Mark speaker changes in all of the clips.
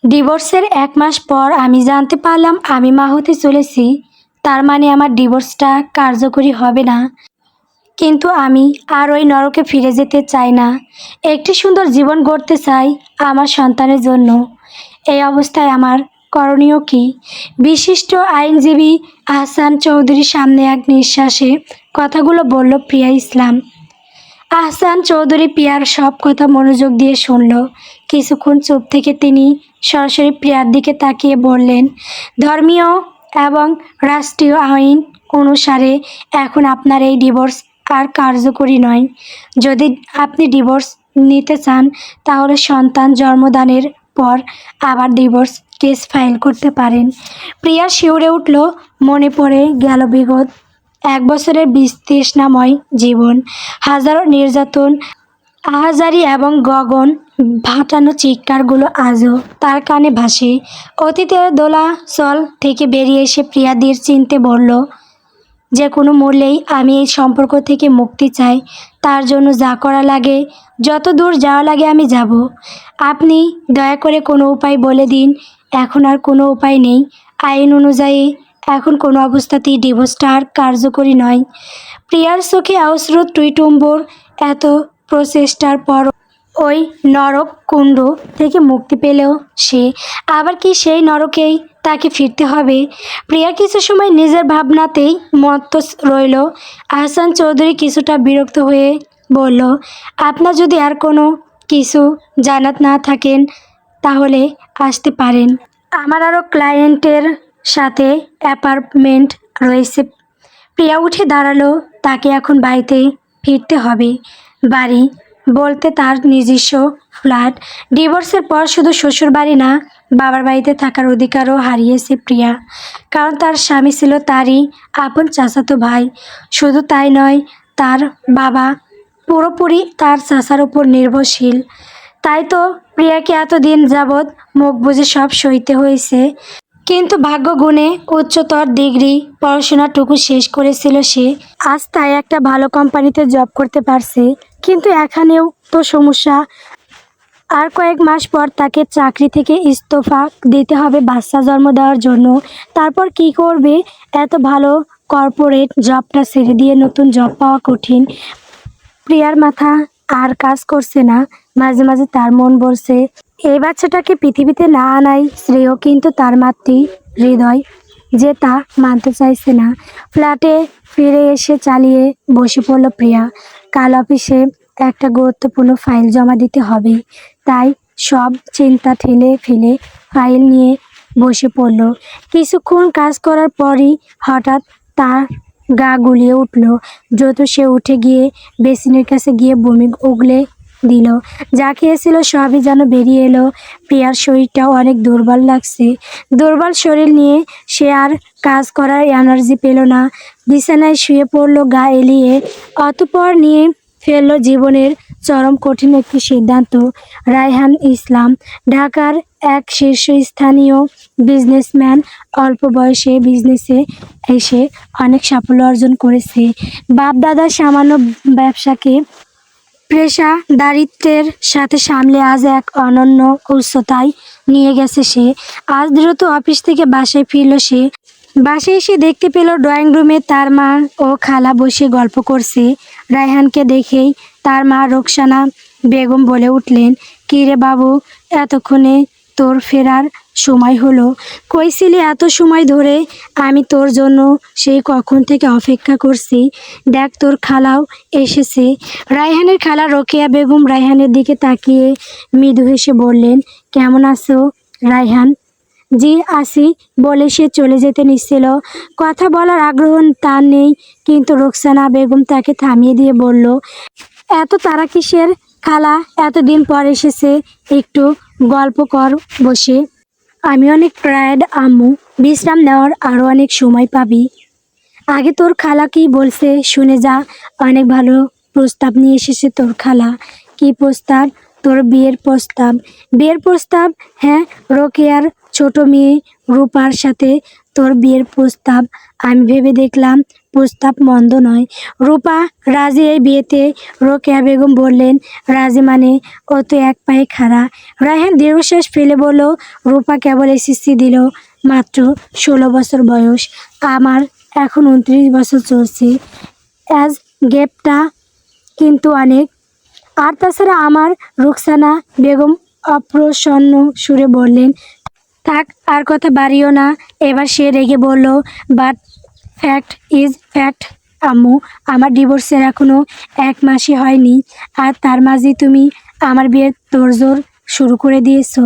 Speaker 1: ডিভোর্সের ১ মাস পর আমি জানতে পারলাম আমি মা হতে চলেছি। তার মানে আমার ডিভোর্সটা কার্যকরী হবে না। কিন্তু আমি আর ওই নরকে ফিরে যেতে চাই না। একটি সুন্দর জীবন গড়তে চাই আমার সন্তানের জন্য। এই অবস্থায় আমার করণীয় কী? বিশিষ্ট আইনজীবী আহসান চৌধুরীর সামনে এক নিঃশ্বাসে কথাগুলো বলল প্রিয়া ইসলাম। আহসান চৌধুরী প্রিয়ার সব কথা মনোযোগ দিয়ে শুনল। কিছুক্ষণ চুপ থেকে তিনি সরাসরি প্রিয়ার দিকে তাকিয়ে বললেন, ধর্মীয় এবং রাষ্ট্রীয় আইন অনুসারে এখন আপনার এই ডিভোর্স আর কার্যকরী নয়। যদি আপনি ডিভোর্স নিতে চান তাহলে সন্তান জন্মদানের পর আবার ডিভোর্স কেস ফাইল করতে পারেন। প্রিয়া শিউরে উঠল। মনে পড়ে গেল বিগত ১ বছরের বিতৃষ্ণাময় জীবন। হাজারো নির্যাতন, আহাজারি এবং গগন ভাটানো চিৎকারগুলো আজও তার কানে ভাসে। অতীতের দোলাচল থেকে বেরিয়ে এসে প্রিয়া ধীর চিনতে বলল, যে কোনো মূল্যেই আমি এই সম্পর্ক থেকে মুক্তি চাই। তার জন্য যা করা লাগে, যত দূর যাওয়া লাগে আমি যাব। আপনি দয়া করে কোনো উপায় বলে দিন। এখন আর কোনো উপায় নেই। আইন অনুযায়ী এখন কোনো অবস্থাতেই ডিভোর্সটা আর কার্যকরী নয়। প্রিয়ার চোখে অশ্রু টইটুম্বর। এত প্রচেষ্টার পর ওই নরক কুণ্ড থেকে মুক্তি পেলেও সে আবার কি সেই নরকেই তাকে ফিরতে হবে? প্রিয়া কিছু সময় নিজের ভাবনাতেই মত্ত রইল। আহসান চৌধুরী কিছুটা বিরক্ত হয়ে বলল, আপনার যদি আর কোনো কিছু জানাত না থাকেন তাহলে আসতে পারেন। আমার আরও ক্লায়েন্টের সাথে অ্যাপয়েন্টমেন্ট রয়েছে। প্রিয়া উঠে দাঁড়ালো। তাকে এখন বাড়িতে ফিরতে হবে। বাড়ি বলতে তার নিজস্ব ফ্ল্যাট। ডিভোর্সের পর শুধু শ্বশুরবাড়ি না, বাবার বাড়িতে থাকার অধিকারও হারিয়েছে প্রিয়া। কারণ তার স্বামী ছিল তারই আপন চাচাতো ভাই। শুধু তাই নয়, তার বাবা পুরোপুরি তার চাচার উপর নির্ভরশীল। তাই তো প্রিয়াকে এতদিন যাবৎ মুখ বুজে সব সইতে হয়েছে। কিন্তু ভাগ্য গুণে উচ্চতর ডিগ্রি পড়াশোনাটুকু শেষ করেছিল সে। আজ তাই একটা ভালো কোম্পানিতে জব করতে পারছে। কিন্তু এখানেও তো সমস্যা। আর কয়েক মাস পর তাকে চাকরি থেকে ইস্তফা দিতে হবে বাচ্চা জন্ম দেওয়ার জন্য। তারপর কি করবে? এত ভালো কর্পোরেট জবটা ছেড়ে দিয়ে নতুন জব পাওয়া কঠিন। প্রিয়ার মাথা আর কাজ করছে না। মাঝে মাঝে তার মন বলছে এই বাচ্চাটাকে পৃথিবীতে না আনাই শ্রেয়, কিন্তু তার মাতৃ হৃদয় যে তা মানতে চাইছে না। ফ্ল্যাটে ফিরে এসে চালিয়ে বসে পড়ল প্রিয়া। কাল অফিসে একটা গুরুত্বপূর্ণ ফাইল জমা দিতে হবে। তাই সব চিন্তা ঠেলে ফেলে ফাইল নিয়ে বসে পড়ল। কিছুক্ষণ কাজ করার পরই হঠাৎ তার গা গুলিয়ে উঠল। দ্রুত সে উঠে গিয়ে বেসিনের কাছে গিয়ে বমি উগলে দিল। যা খেয়েছিল সবই যেন বেরিয়ে এলো। প্রিয়ার শরীরটাও অনেক দুর্বল লাগছে। দুর্বল শরীর নিয়ে সে আর কাজ করার এনার্জি পেল না। বিছানায় শুয়ে পড়ল গা এলিয়ে। অতঃপর নিয়ে ফেলল জীবনের চরম কঠিন একটি সিদ্ধান্ত। রায়হান ইসলাম ঢাকার এক শীর্ষস্থানীয় বিজনেসম্যান। অল্প বয়সে বিজনেসে এসে অনেক সাফল্য অর্জন করেছে। বাপ দাদার সামান্য ব্যবসাকে পেশাদারিত্বের সাথে সামলে আজ এক অনন্য উচ্চতায় নিয়ে গেছে সে। আজ দ্রুত অফিস থেকে বাসায় ফিরল সে। বাসায় এসে দেখতে পেল ড্রয়িং রুমে তার মা ও খালা বসে গল্প করছে। রায়হানকে দেখেই তার মা রোকসানা বেগম বলে উঠলেন, কী রে বাবু, এতক্ষণে তোর ফেরার সময় হলো? কই ছিলি এত সময় ধরে? আমি তোর জন্য সেই কখন থেকে অপেক্ষা করছি। দেখ তোর খালাও এসেছে। রায়হানের খালা রোকেয়া বেগম রায়হানের দিকে তাকিয়ে মৃদু হেসে বললেন, কেমন আছো রায়হান? জি আছি বলে সে চলে যেতে নিচ্ছিল। কথা বলার আগ্রহ তার নেই, কিন্তু রোকসানা বেগম তাকে থামিয়ে দিয়ে বলল, এত তারা কিসের খালা? এতদিন পর এসেছে, একটু গল্প কর বসে। আমি অনেক টায়ার্ড আম্মু, বিশ্রাম নেওয়ার আরও অনেক সময় পাবি। আগে তোর খালা কি বলছে শুনে যা। অনেক ভালো প্রস্তাব নিয়ে এসেছে তোর খালা। কি প্রস্তাব? তোর বিয়ের প্রস্তাব। বিয়ের প্রস্তাব? হ্যাঁ, রোকেয়ার ছোট মেয়ে রূপার সাথে তোর বিয়ের প্রস্তাব। আমি ভেবে দেখলাম প্রস্তাব মন্দ নয়। রূপা রাজি এই বিয়েতে? রোকেয়া বেগম বললেন, রাজি মানে? ও তো এক পায়ে খাড়া। রায়হান দীর্ঘশ্বাস ফেলে বলল, রূপা কেবল এসএসসি দিল, মাত্র 16 বছর বয়স। আমার এখন 29 বছর চলছে। অ্যাজ গেপটা কিন্তু অনেক। আর তাছাড়া আমার। রুকসানা বেগম অপ্রসন্ন সুরে বললেন, থাক আর কথা বাড়িও না। এবার সে রেগে বলল, বাট ফ্যাক্ট ইজ ফ্যাক্ট আম্মু, আমার ডিভোর্সের এখনও 1 মাসই হয়নি, আর তার মাঝেই তুমি আমার বিয়ের তোড়জোড় শুরু করে দিয়েছো।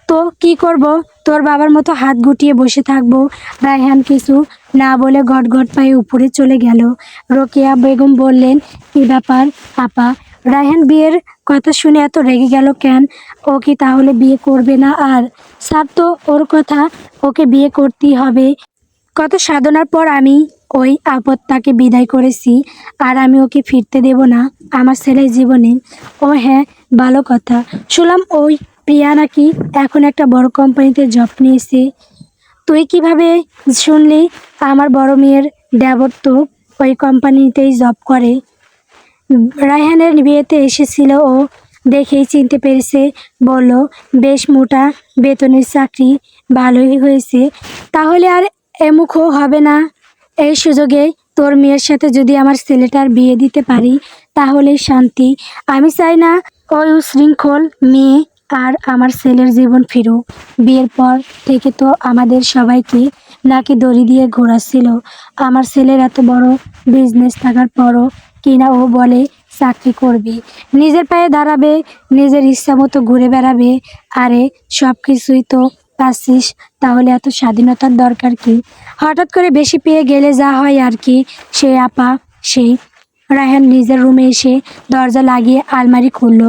Speaker 1: তো কি করব? তোর বাবার মতো হাত গুটিয়ে বসে থাকবো? রায়হান কিছু না বলে গটগট পায়ে উপরে চলে গেল। রোকেয়া বেগম বললেন, কি ব্যাপার আপা? রায়হান বিয়ের কথা শুনে এত রেগে গেল কেন? ও কি তাহলে বিয়ে করবে না? আর স্যার তো ওর কথা, ওকে বিয়ে করতেই হবে। কত সাধনার পর আমি ওই আপদটাকে বিদায় করেছি, আর আমি ওকে ফিরতে দেব না আমার ছেলের জীবনে। ও হ্যাঁ, ভালো কথা। শুনলাম ওই প্রিয়া নাকি এখন একটা বড় কোম্পানিতে জব নিয়েছে। তুই কিভাবে শুনলি? আমার বড় মেয়ের দেবর তো ওই কোম্পানিতেই জব করে। রায়হানের বিয়েতে এসেছিল ও, দেখেই চিনতে পেরেছে। বলল, বেশ মোটা বেতনের চাকরি, ভালোই হয়েছে। তাহলে আর এমুখও হবে না। এই সুযোগে তোর মেয়ের সাথে যদি আমার ছেলেটার বিয়ে দিতে পারি তাহলেই শান্তি। আমি চাই না ওই উশৃঙ্খল মেয়ে আর আমার ছেলের জীবন ফিরুক। বিয়ের পর থেকে তো আমাদের সবাইকে নাকি দড়ি দিয়ে ঘোরাচ্ছিল। আমার ছেলের এত বড় বিজনেস থাকার পরও কিনা ও বলে চাকরি করবে, নিজের পায়ে দাঁড়াবে, নিজের ইচ্ছা মতো ঘুরে বেড়াবে। আরে সব কিছুই তো পাচ্ছিস, তাহলে এত স্বাধীনতার দরকার কি? হঠাৎ করে বেশি পেয়ে গেলে যা হয় আর কি। সে আপা সেই। রায়হান নিজের রুমে এসে দরজা লাগিয়ে আলমারি খুলল।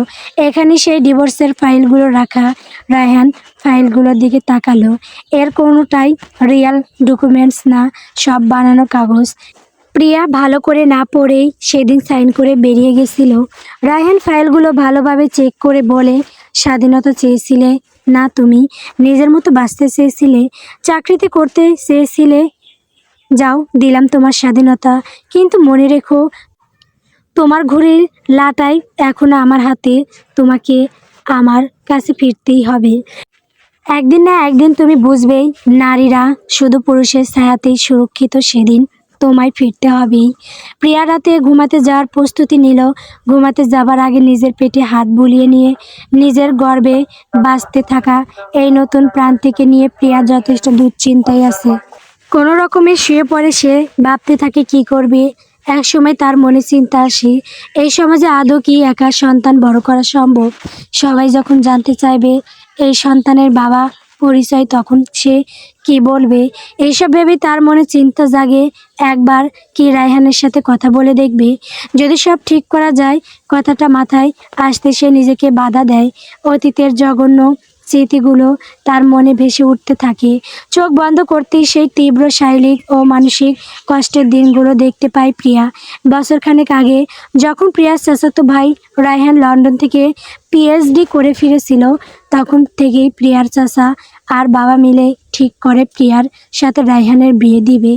Speaker 1: এখানে সেই ডিভোর্সের ফাইলগুলো রাখা। রায়হান ফাইলগুলোর দিকে তাকালো। এর কোনোটাই রিয়াল ডকুমেন্টস না, সব বানানো কাগজ। প্রিয়া ভালো করে না পড়েই সেদিন সাইন করে বেরিয়ে গেছিল। রায়হান ফাইলগুলো ভালোভাবে চেক করে বলে, স্বাধীনতা চেয়েছিলে না তুমি? নিজের মতো বাঁচতে চেয়েছিলে, চাকরিতে করতে চেয়েছিলে। যাও, দিলাম তোমার স্বাধীনতা, কিন্তু মনে রেখো তোমার ঘড়ির লাটাই এখনো আমার হাতে। তোমাকে আমার কাছে ফিরতেই হবে। একদিন না একদিন তুমি বুঝবেই, নারীরা শুধু পুরুষের ছায়াতেই সুরক্ষিত। সেদিন তোমায় ফিরতে হবেই। প্রিয়া রাতে ঘুমাতে যাওয়ার প্রস্তুতি নিল। ঘুমাতে যাবার আগে নিজের পেটে হাত বুলিয়ে নিয়ে নিজের গর্বে বাঁচতে থাকা এই নতুন প্রান্তিকে নিয়ে প্রিয়া যথেষ্ট দুশ্চিন্তায় আছে। কোনো রকমে শুয়ে পড়ে সে, ভাবতে থাকে কি করবে। এক সময় তার মনে চিন্তা আসে, এই সমাজে আদৌ কি একা সন্তান বড় করা সম্ভব? সবাই যখন জানতে চাইবে এই সন্তানের বাবা পরিচয়, তখন সে কি বলবে? এইসব ভেবেই তার মনে চিন্তা জাগে। একবার কি রায়হানের সাথে কথা বলে দেখবে? যদি সব ঠিক করা যায়। কথাটা মাথায় আসতে সে নিজেকে বাধা দেয়। অতীতের জঘন্য স্মৃতিগুলো তার মনে ভেসে উঠতে থাকে। চোখ বন্ধ করতেই সেই তীব্র শারীরিক ও মানসিক কষ্টের দিনগুলো দেখতে পায় প্রিয়া। বছরখানেক আগে যখন প্রিয়ার চাচাতো ভাই রায়হান লন্ডন থেকে পিএইচডি করে ফিরেছিল, তখন থেকেই প্রিয়ার চাচা আর বাবা মিলে ঠিক করে প্রিয়ার সাথে রায়হানের বিয়ে দিবে।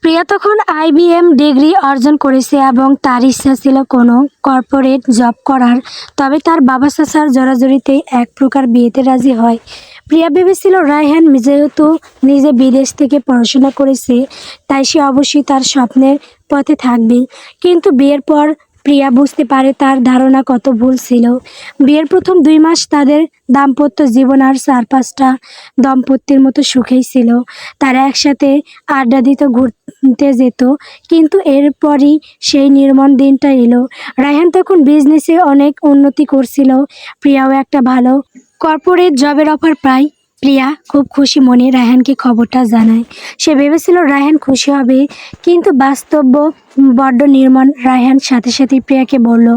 Speaker 1: প্রিয়া তখন আইবিএম ডিগ্রি অর্জন করেছে এবং তার ইচ্ছা ছিল কোনো কর্পোরেট জব করার। তবে তার বাবা চাচার জোরাজুরিতেই এক প্রকার বিয়েতে রাজি হয়। প্রিয়া ভেবেছিল রায়হান যেহেতু নিজে বিদেশ থেকে পড়াশোনা করেছে, তাই সে অবশ্যই তার স্বপ্নের পথে থাকবে। কিন্তু বিয়ের পর প্রিয়া বুঝতে পারে তার ধারণা কত ভুল ছিল। বিয়ের প্রথম 2 মাস তাদের দাম্পত্য জীবন আর 4-5টা দম্পতির মতো সুখেই ছিল। তারা একসাথে আড্ডা দিত, ঘুরতে যেত। কিন্তু এরপরই সেই নির্মম দিনটা এলো। রায়হান তখন বিজনেসে অনেক উন্নতি করছিল। প্রিয়াও একটা ভালো কর্পোরেট জবের অফার পায়। প্রিয়া খুব খুশি মনে রায়হানকে খবরটা জানায়। সে ভেবেছিল রায়হান খুশি হবে, কিন্তু বাস্তব বড্ড নির্মম। রায়হান সাথে সাথে প্রিয়াকে বলল,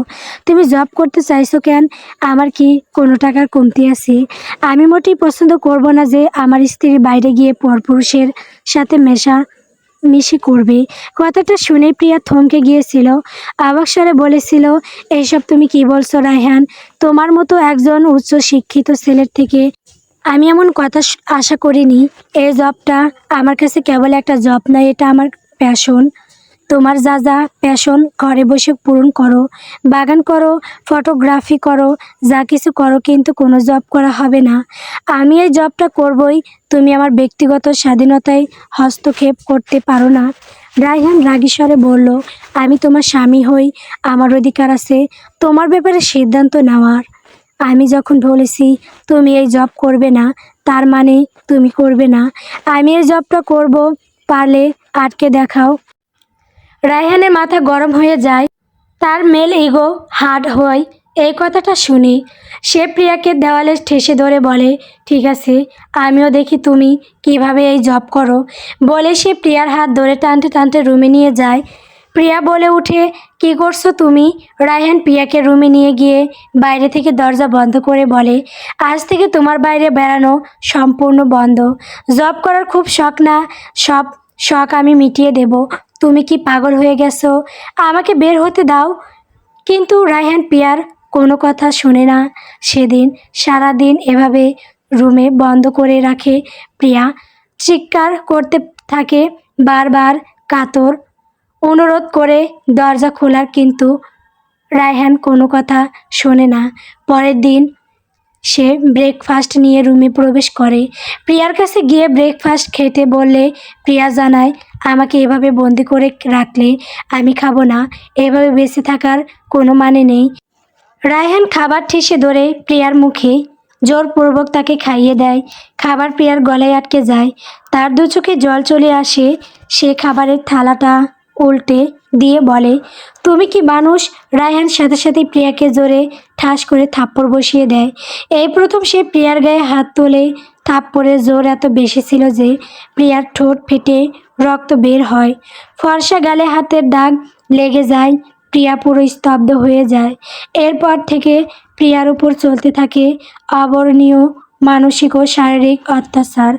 Speaker 1: তুমি জব করতে চাইছো কেন? আমার কি কোনো টাকার কমতি আছে? আমি মোটেই পছন্দ করব না যে আমার স্ত্রী বাইরে গিয়ে পরপুরুষের সাথে মিশে করবে। কথাটা শুনে প্রিয়া থমকে গিয়েছিল। অবাক স্বরে বলেছিল, এইসব তুমি কি বলছো রায়হান? তোমার মতো একজন উচ্চ শিক্ষিত ছেলের থেকে আমি এমন কথা আশা করিনি। এই জবটা আমার কাছে কেবল একটা জব নয়, এটা আমার প্যাশন। তোমার যা যা প্যাশন ঘরে বসে পূরণ করো, বাগান করো, ফটোগ্রাফি করো, যা কিছু করো, কিন্তু কোনো জব করা হবে না। আমি এই জবটা করবই, তুমি আমার ব্যক্তিগত স্বাধীনতায় হস্তক্ষেপ করতে পারো না। রায়হান রাগী স্বরে বলল, আমি তোমার স্বামী হই, আমার অধিকার আছে তোমার ব্যাপারে সিদ্ধান্ত নেওয়ার। আমি যখন বলেছি তুমি এই জব করবে না, তার মানে তুমি করবে না। আমি এই জবটা করব, পারলে আটকে দেখাও। রায়হানের মাথা গরম হয়ে যায়, তার মেল ইগো হার্ড হয় এই কথাটা শুনে। সে প্রিয়াকে দেওয়ালে ঠেসে ধরে বলে, ঠিক আছে, আমিও দেখি তুমি কিভাবে এই জব করো। বলে সে প্রিয়ার হাত ধরে টানতে টানতে রুমে নিয়ে যায়। প্রিয়া বলে উঠে, কি করছো তুমি? রায়হান প্রিয়াকে রুমে নিয়ে গিয়ে বাইরে থেকে দরজা বন্ধ করে বলে, আজ থেকে তোমার বাইরে বেড়ানো সম্পূর্ণ বন্ধ। জব করার খুব শখ না? সব শখ আমি মিটিয়ে দেব। তুমি কি পাগল হয়ে গেছো? আমাকে বের হতে দাও। কিন্তু রায়হান প্রিয়ার কোনো কথা শোনে না। সেদিন সারাদিন এভাবে রুমে বন্ধ করে রাখে প্রিয়া। চিৎকার করতে থাকে বারবার, কাতর অনুরোধ করে দরজা খোলার, কিন্তু রায়হান কোনো কথা শোনে না। পরের দিন সে ব্রেকফাস্ট নিয়ে রুমে প্রবেশ করে। প্রিয়ার কাছে গিয়ে ব্রেকফাস্ট খেতে বললে প্রিয়া জানায়, আমাকে এভাবে বন্দি করে রাখলে আমি খাবো না। এভাবে বেঁচে থাকার কোনো মানে নেই। রায়হান খাবার ঠেসে ধরে প্রিয়ার মুখে জোরপূর্বক তাকে খাইয়ে দেয়। খাবার প্রিয়ার গলায় আটকে যায়, তার দু চোখে জল চলে আসে। সে খাবারের থালাটা উল্টে দিয়ে বলে, তুমি কি মানুষ? রায়হান সাথে সাথে প্রিয়াকে জোরে ঠাস করে থাপ্পড় বসিয়ে দেয়। এই প্রথম সে প্রিয়ার গায়ে হাত তোলে। থাপ্পড়ের জোর এত বেশি ছিল যে প্রিয়ার ঠোঁট ফেটে রক্ত বের হয়। ফর্সা গালে হাতের দাগ লেগে যায়। প্রিয়া পুরো স্তব্ধ হয়ে যায়। এরপর থেকে প্রিয়ার উপর চলতে থাকে অবর্ণনীয় মানসিক ও শারীরিক অত্যাচার।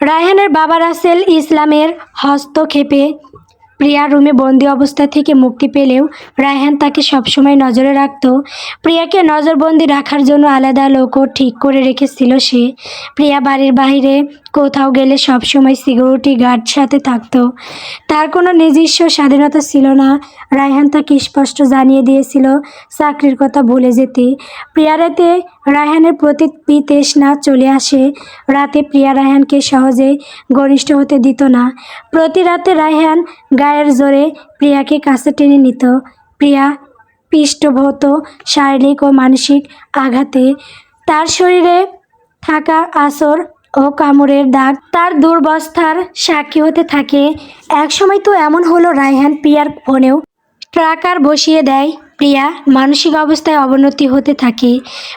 Speaker 1: রায়হানের বাবা রাসেল ইসলামের হস্তক্ষেপে প্রিয়া রুমে বন্দি অবস্থা থেকে মুক্তি পেলেও রায়হান তাকে সবসময় নজরে রাখত। প্রিয়াকে নজরবন্দি রাখার জন্য আলাদা লোকও ঠিক করে রেখেছিল সে। প্রিয়া বাড়ির বাইরে কোথাও গেলে সবসময় সিকিউরিটি গার্ড সাথে থাকতো। তার কোনো নিজস্ব স্বাধীনতা ছিল না। রায়হান তাকে স্পষ্ট জানিয়ে দিয়েছিল চাকরির কথা ভুলে যেতে। প্রিয়া রাতে রায়হানের প্রতি বিতৃষ্ণা চলে আসে। রাতে প্রিয়া রায়হানকে সহজে ঘনিষ্ঠ হতে দিত না। প্রতি রাতে রায়হান গায়ের জোরে প্রিয়াকে কাছে টেনে নিত। প্রিয়া পিষ্ট হতো শারীরিক ও মানসিক আঘাতে। তার শরীরে থাকা আঁচড় ও কামড়ের দাগ তার দুরবস্থার সাক্ষী হতে থাকে। একসময় তো এমন হলো, রায়হান প্রিয়ার ফোনেও ট্র্যাকার বসিয়ে দেয়। প্রিয়া মানসিক অবস্থায় অবনতি হতে থাকে।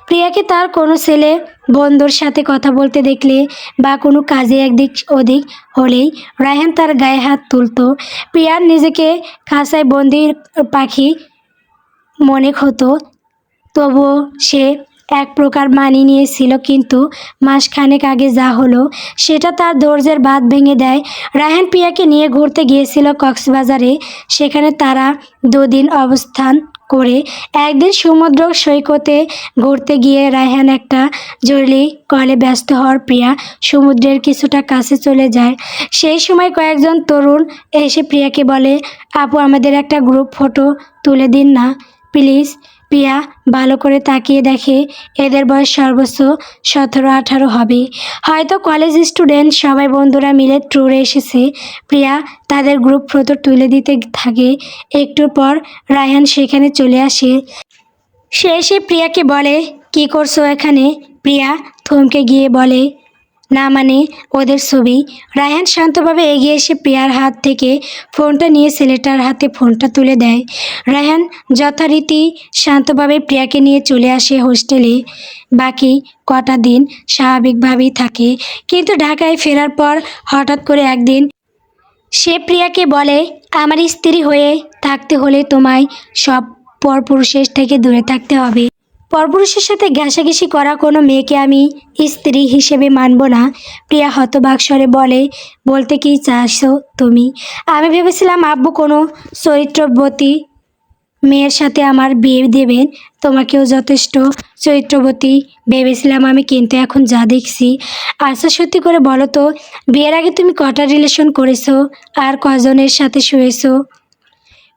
Speaker 1: প্রিয়াকে তার কোনো ছেলে বন্ধুর সাথে কথা বলতে দেখলে বা কোনো কাজে একদিক ওদিক হলেই রায়হান তার গায়ে হাত তুলত। প্রিয়ার নিজেকে খাঁচায় বন্দির পাখি মনে হতো, তবুও সে এক প্রকার মানিয়ে নিয়েছিল। কিন্তু মাসখানেক আগে যা হলো সেটা তার ধৈর্যের বাঁধ ভেঙে দেয়। রায়হান প্রিয়াকে নিয়ে ঘুরতে গিয়েছিল কক্সবাজারে। সেখানে তারা দুদিন অবস্থান করে একদিন সমুদ্র সৈকতে ঘুরতে গিয়ে রায়হান একটা জরুরি কলে ব্যস্ত হওয়ার প্রিয়া সমুদ্রের কিছুটা কাছে চলে যায়। সেই সময় কয়েকজন তরুণ এসে প্রিয়াকে বলে, আপু, আমাদের একটা গ্রুপ ফটো তুলে দিন না প্লিজ। প্রিয়া ভালো করে তাকিয়ে দেখে এদের বয়স সর্বোচ্চ 17-18 হবে, হয়তো কলেজ স্টুডেন্ট। সবাই বন্ধুরা মিলে ট্যুরে এসেছে। প্রিয়া তাদের গ্রুপ ফটো তুলে দিতে থাকে। একটু পর রায়হান সেখানে চলে আসে। সে এসে প্রিয়াকে বলে, কি করছো এখানে? প্রিয়া থমকে গিয়ে বলে, না মানে ওদের ছবি। রায়হান শান্তভাবে এগিয়ে এসে প্রিয়ার হাত থেকে ফোনটা নিয়ে ছেলেটার হাতে ফোনটা তুলে দেয়। রায়হান যথারীতি শান্তভাবে প্রিয়াকে নিয়ে চলে আসে হোস্টেলে। বাকি কটা দিন স্বাভাবিকভাবেই থাকে, কিন্তু ঢাকায় ফেরার পর হঠাৎ করে একদিন সে প্রিয়াকে বলে, আমার স্ত্রী হয়ে থাকতে হলে তোমায় সব পরপুরুষের থেকে দূরে থাকতে হবে। পরপুরুষের সাথে ঘেঁষাঘেঁষি করা কোনো মেয়েকে আমি স্ত্রী হিসেবে মানব না। প্রিয়া হতবাক স্বরে বলে, বলতে কি চাইছো তুমি? আমি ভেবেছিলাম আব্বু কোনো চরিত্রবতী মেয়ের সাথে আমার বিয়ে দেবেন। তোমাকেও যথেষ্ট চরিত্রবতী ভেবেছিলাম আমি, কিন্তু এখন যা দেখছি। আচ্ছা সত্যি করে বলো তো, বিয়ের আগে তুমি কটা রিলেশন করেছো আর কজনের সাথে শুয়েছো?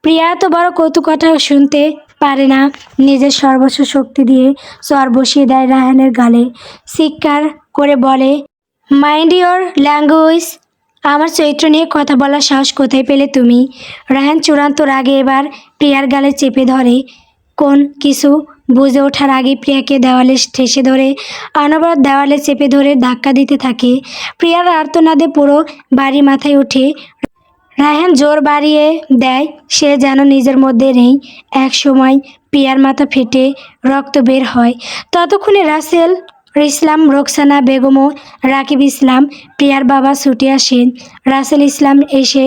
Speaker 1: প্রিয়া এত বড় কৌতুকটা শুনতে পারে না। নিজের সর্বস্ব শক্তি দিয়ে চর বসিয়ে দেয় রায়হানের গালে, চিৎকার করে বলে, মাইন্ড ইওর ল্যাঙ্গুয়েজ। আমার চরিত্র নিয়ে কথা বলার সাহস কোথায় পেলে তুমি? রায়হান চূড়ান্ত রাগে এবার প্রিয়ার গালে চেপে ধরে। কোন কিছু বুঝে ওঠার আগে প্রিয়াকে দেওয়ালে ঠেসে ধরে অনবরত দেওয়ালে চেপে ধরে ধাক্কা দিতে থাকে। প্রিয়ার আর্তনাদে পুরো বাড়ি মাথায় ওঠে। রায়হান জোর বাড়িয়ে দেয়, সে যেন নিজের মধ্যে নেই। এক সময় প্রিয়ার মাথা ফেটে রক্ত বের হয়। ততক্ষণে রাসেল ইসলাম, রোকসানা বেগম ও রাকিব ইসলাম, প্রিয়ার বাবা ছুটে আসেন। রাসেল ইসলাম এসে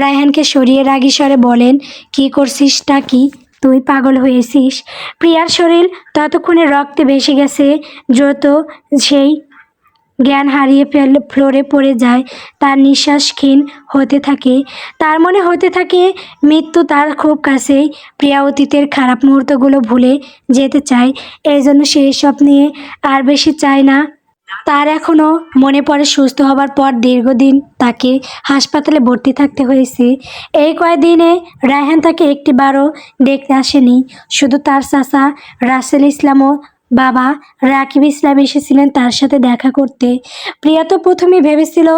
Speaker 1: রায়হানকে সরিয়ে রাগী স্বরে বলেন, কি করছিসটা কি? তুই পাগল হয়েছিস? প্রিয়ার শরীর ততক্ষণে রক্তে ভেসে গেছে। দ্রুত সেই জ্ঞান হারিয়ে ফ্লোরে পড়ে যায়। তার নিঃশ্বাস ক্ষীণ হতে থাকে। তার মনে হতে থাকে মৃত্যু তার খুব কাছেই। প্রিয়া অতীতের খারাপ মুহূর্তগুলো ভুলে যেতে চায়, এই জন্য সে এসব নিয়ে আর বেশি চায় না। তার এখনও মনে পড়ে সুস্থ হবার পর দীর্ঘদিন তাকে হাসপাতালে ভর্তি থাকতে হয়েছে। এই কয়েকদিনে রায়হান তাকে একটিবারও দেখতে আসেনি। শুধু তার চাচা রাসেল ইসলাম ও বাবা রাকিব ইসলাম এসেছিলেন তার সাথে দেখা করতে। প্রিয়া তো প্রথমেই ভেবেছিল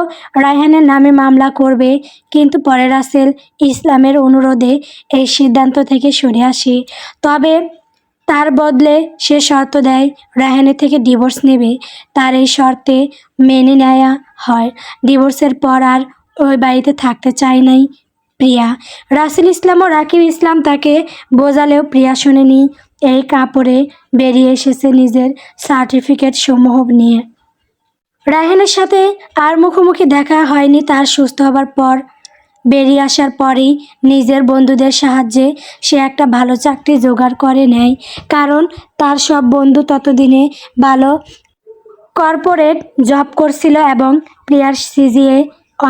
Speaker 1: রায়হানের নামে মামলা করবে, কিন্তু পরে রাসেল ইসলামের অনুরোধে এই সিদ্ধান্ত থেকে সরে আসে। তবে তার বদলে সে শর্ত দেয় রায়হানের থেকে ডিভোর্স নেবে। তার এই শর্তে মেনে নেওয়া হয়। ডিভোর্সের পর আর ওই বাড়িতে থাকতে চায় নাই প্রিয়া। রাসেল ইসলাম ও রাকিব ইসলাম তাকে বোঝালেও প্রিয়া শোনেনি। এই কাপড়ে বেরিয়ে এসেছে নিজের সার্টিফিকেট সমূহ নিয়ে। রায়হানের সাথে আর মুখোমুখি দেখা হয়নি তার সুস্থ হবার পর। বেরিয়ে আসার পরেই নিজের বন্ধুদের সাহায্যে সে একটা ভালো চাকরি জোগাড় করে নেয়, কারণ তার সব বন্ধু ততদিনে ভালো কর্পোরেট জব করছিল এবং প্রিয়ার সিজিএ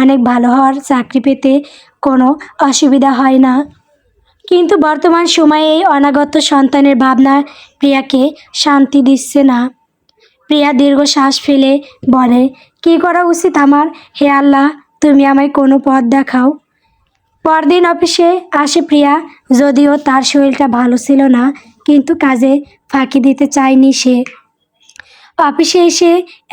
Speaker 1: অনেক ভালো হওয়ার চাকরি পেতে কোনো অসুবিধা হয় না। কিন্তু বর্তমান সময়ে এই অনাগত সন্তানের ভাবনা প্রিয়াকে শান্তি দিচ্ছে না। প্রিয়া দীর্ঘশ্বাস ফেলে বলে, কী করা উচিত আমার? হে আল্লাহ, তুমি আমায় কোনো পথ দেখাও। পরদিন অফিসে আসে প্রিয়া। যদিও তার শরীরটা ভালো ছিল না, কিন্তু কাজে ফাঁকি দিতে চায়নি সে। অফিসে এসে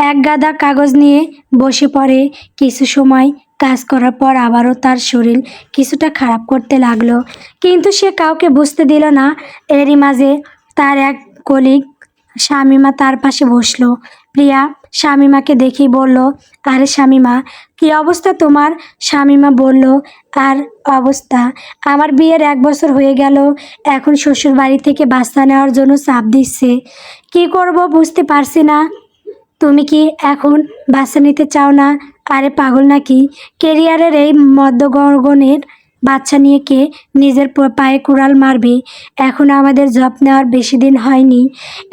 Speaker 1: এক গাদা কাগজ নিয়ে বসে পড়ে। কিছু সময় কাজ করার পর আবারও তার শরীর কিছুটা খারাপ করতে লাগলো, কিন্তু সে কাউকে বুঝতে দিল না। এরই মাঝে তার এক কলিগ শামিমা তার পাশে বসলো। প্রিয়া শামিমাকে দেখেই বলল, আরে শামিমা, কী অবস্থা তোমার? শামিমা বলল, আর অবস্থা, আমার বিয়ের 1 বছর হয়ে গেল। এখন শ্বশুর বাড়ি থেকে বাচ্চা নেওয়ার জন্য চাপ দিচ্ছে। কি করব বুঝতে পারছি না। তুমি কি এখন বাচ্চা নিতে চাও না? আরে পাগল নাকি? কেরিয়ারের এই মধ্যগগনের বাচ্চা নিয়ে কে নিজের পায়ে কুড়াল মারবে? এখন আমাদের জব নেওয়ার বেশি দিন হয়নি।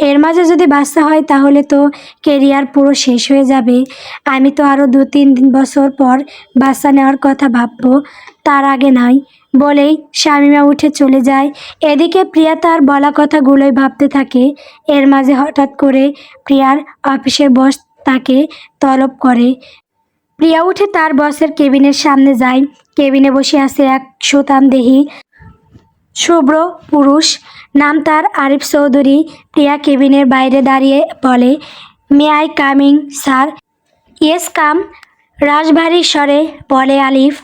Speaker 1: এর মাঝে যদি বাচ্চা হয় তাহলে তো কেরিয়ার পুরো শেষ হয়ে যাবে। আমি তো আরও 2-3 বছর পর বাচ্চা নেওয়ার কথা ভাববো, তার আগে নয়। বলেই শামিমা উঠে চলে যায়। এদিকে প্রিয়া তার বলা কথাগুলোই ভাবতে থাকে। এর মাঝে হঠাৎ করে প্রিয়ার অফিসের বস তাকে তলব করে। প্রিয়া উঠে তার বসের কেবিনের সামনে যায়। কেবিনে বসে আছে এক সুঠামদেহী শুভ্র পুরুষ, নাম তার আরিফ চৌধুরী। প্রিয়া কেবিনের বাইরে দাঁড়িয়ে বলে, may I coming sir? Yes come, রাশভারী স্বরে বলে আলিফ।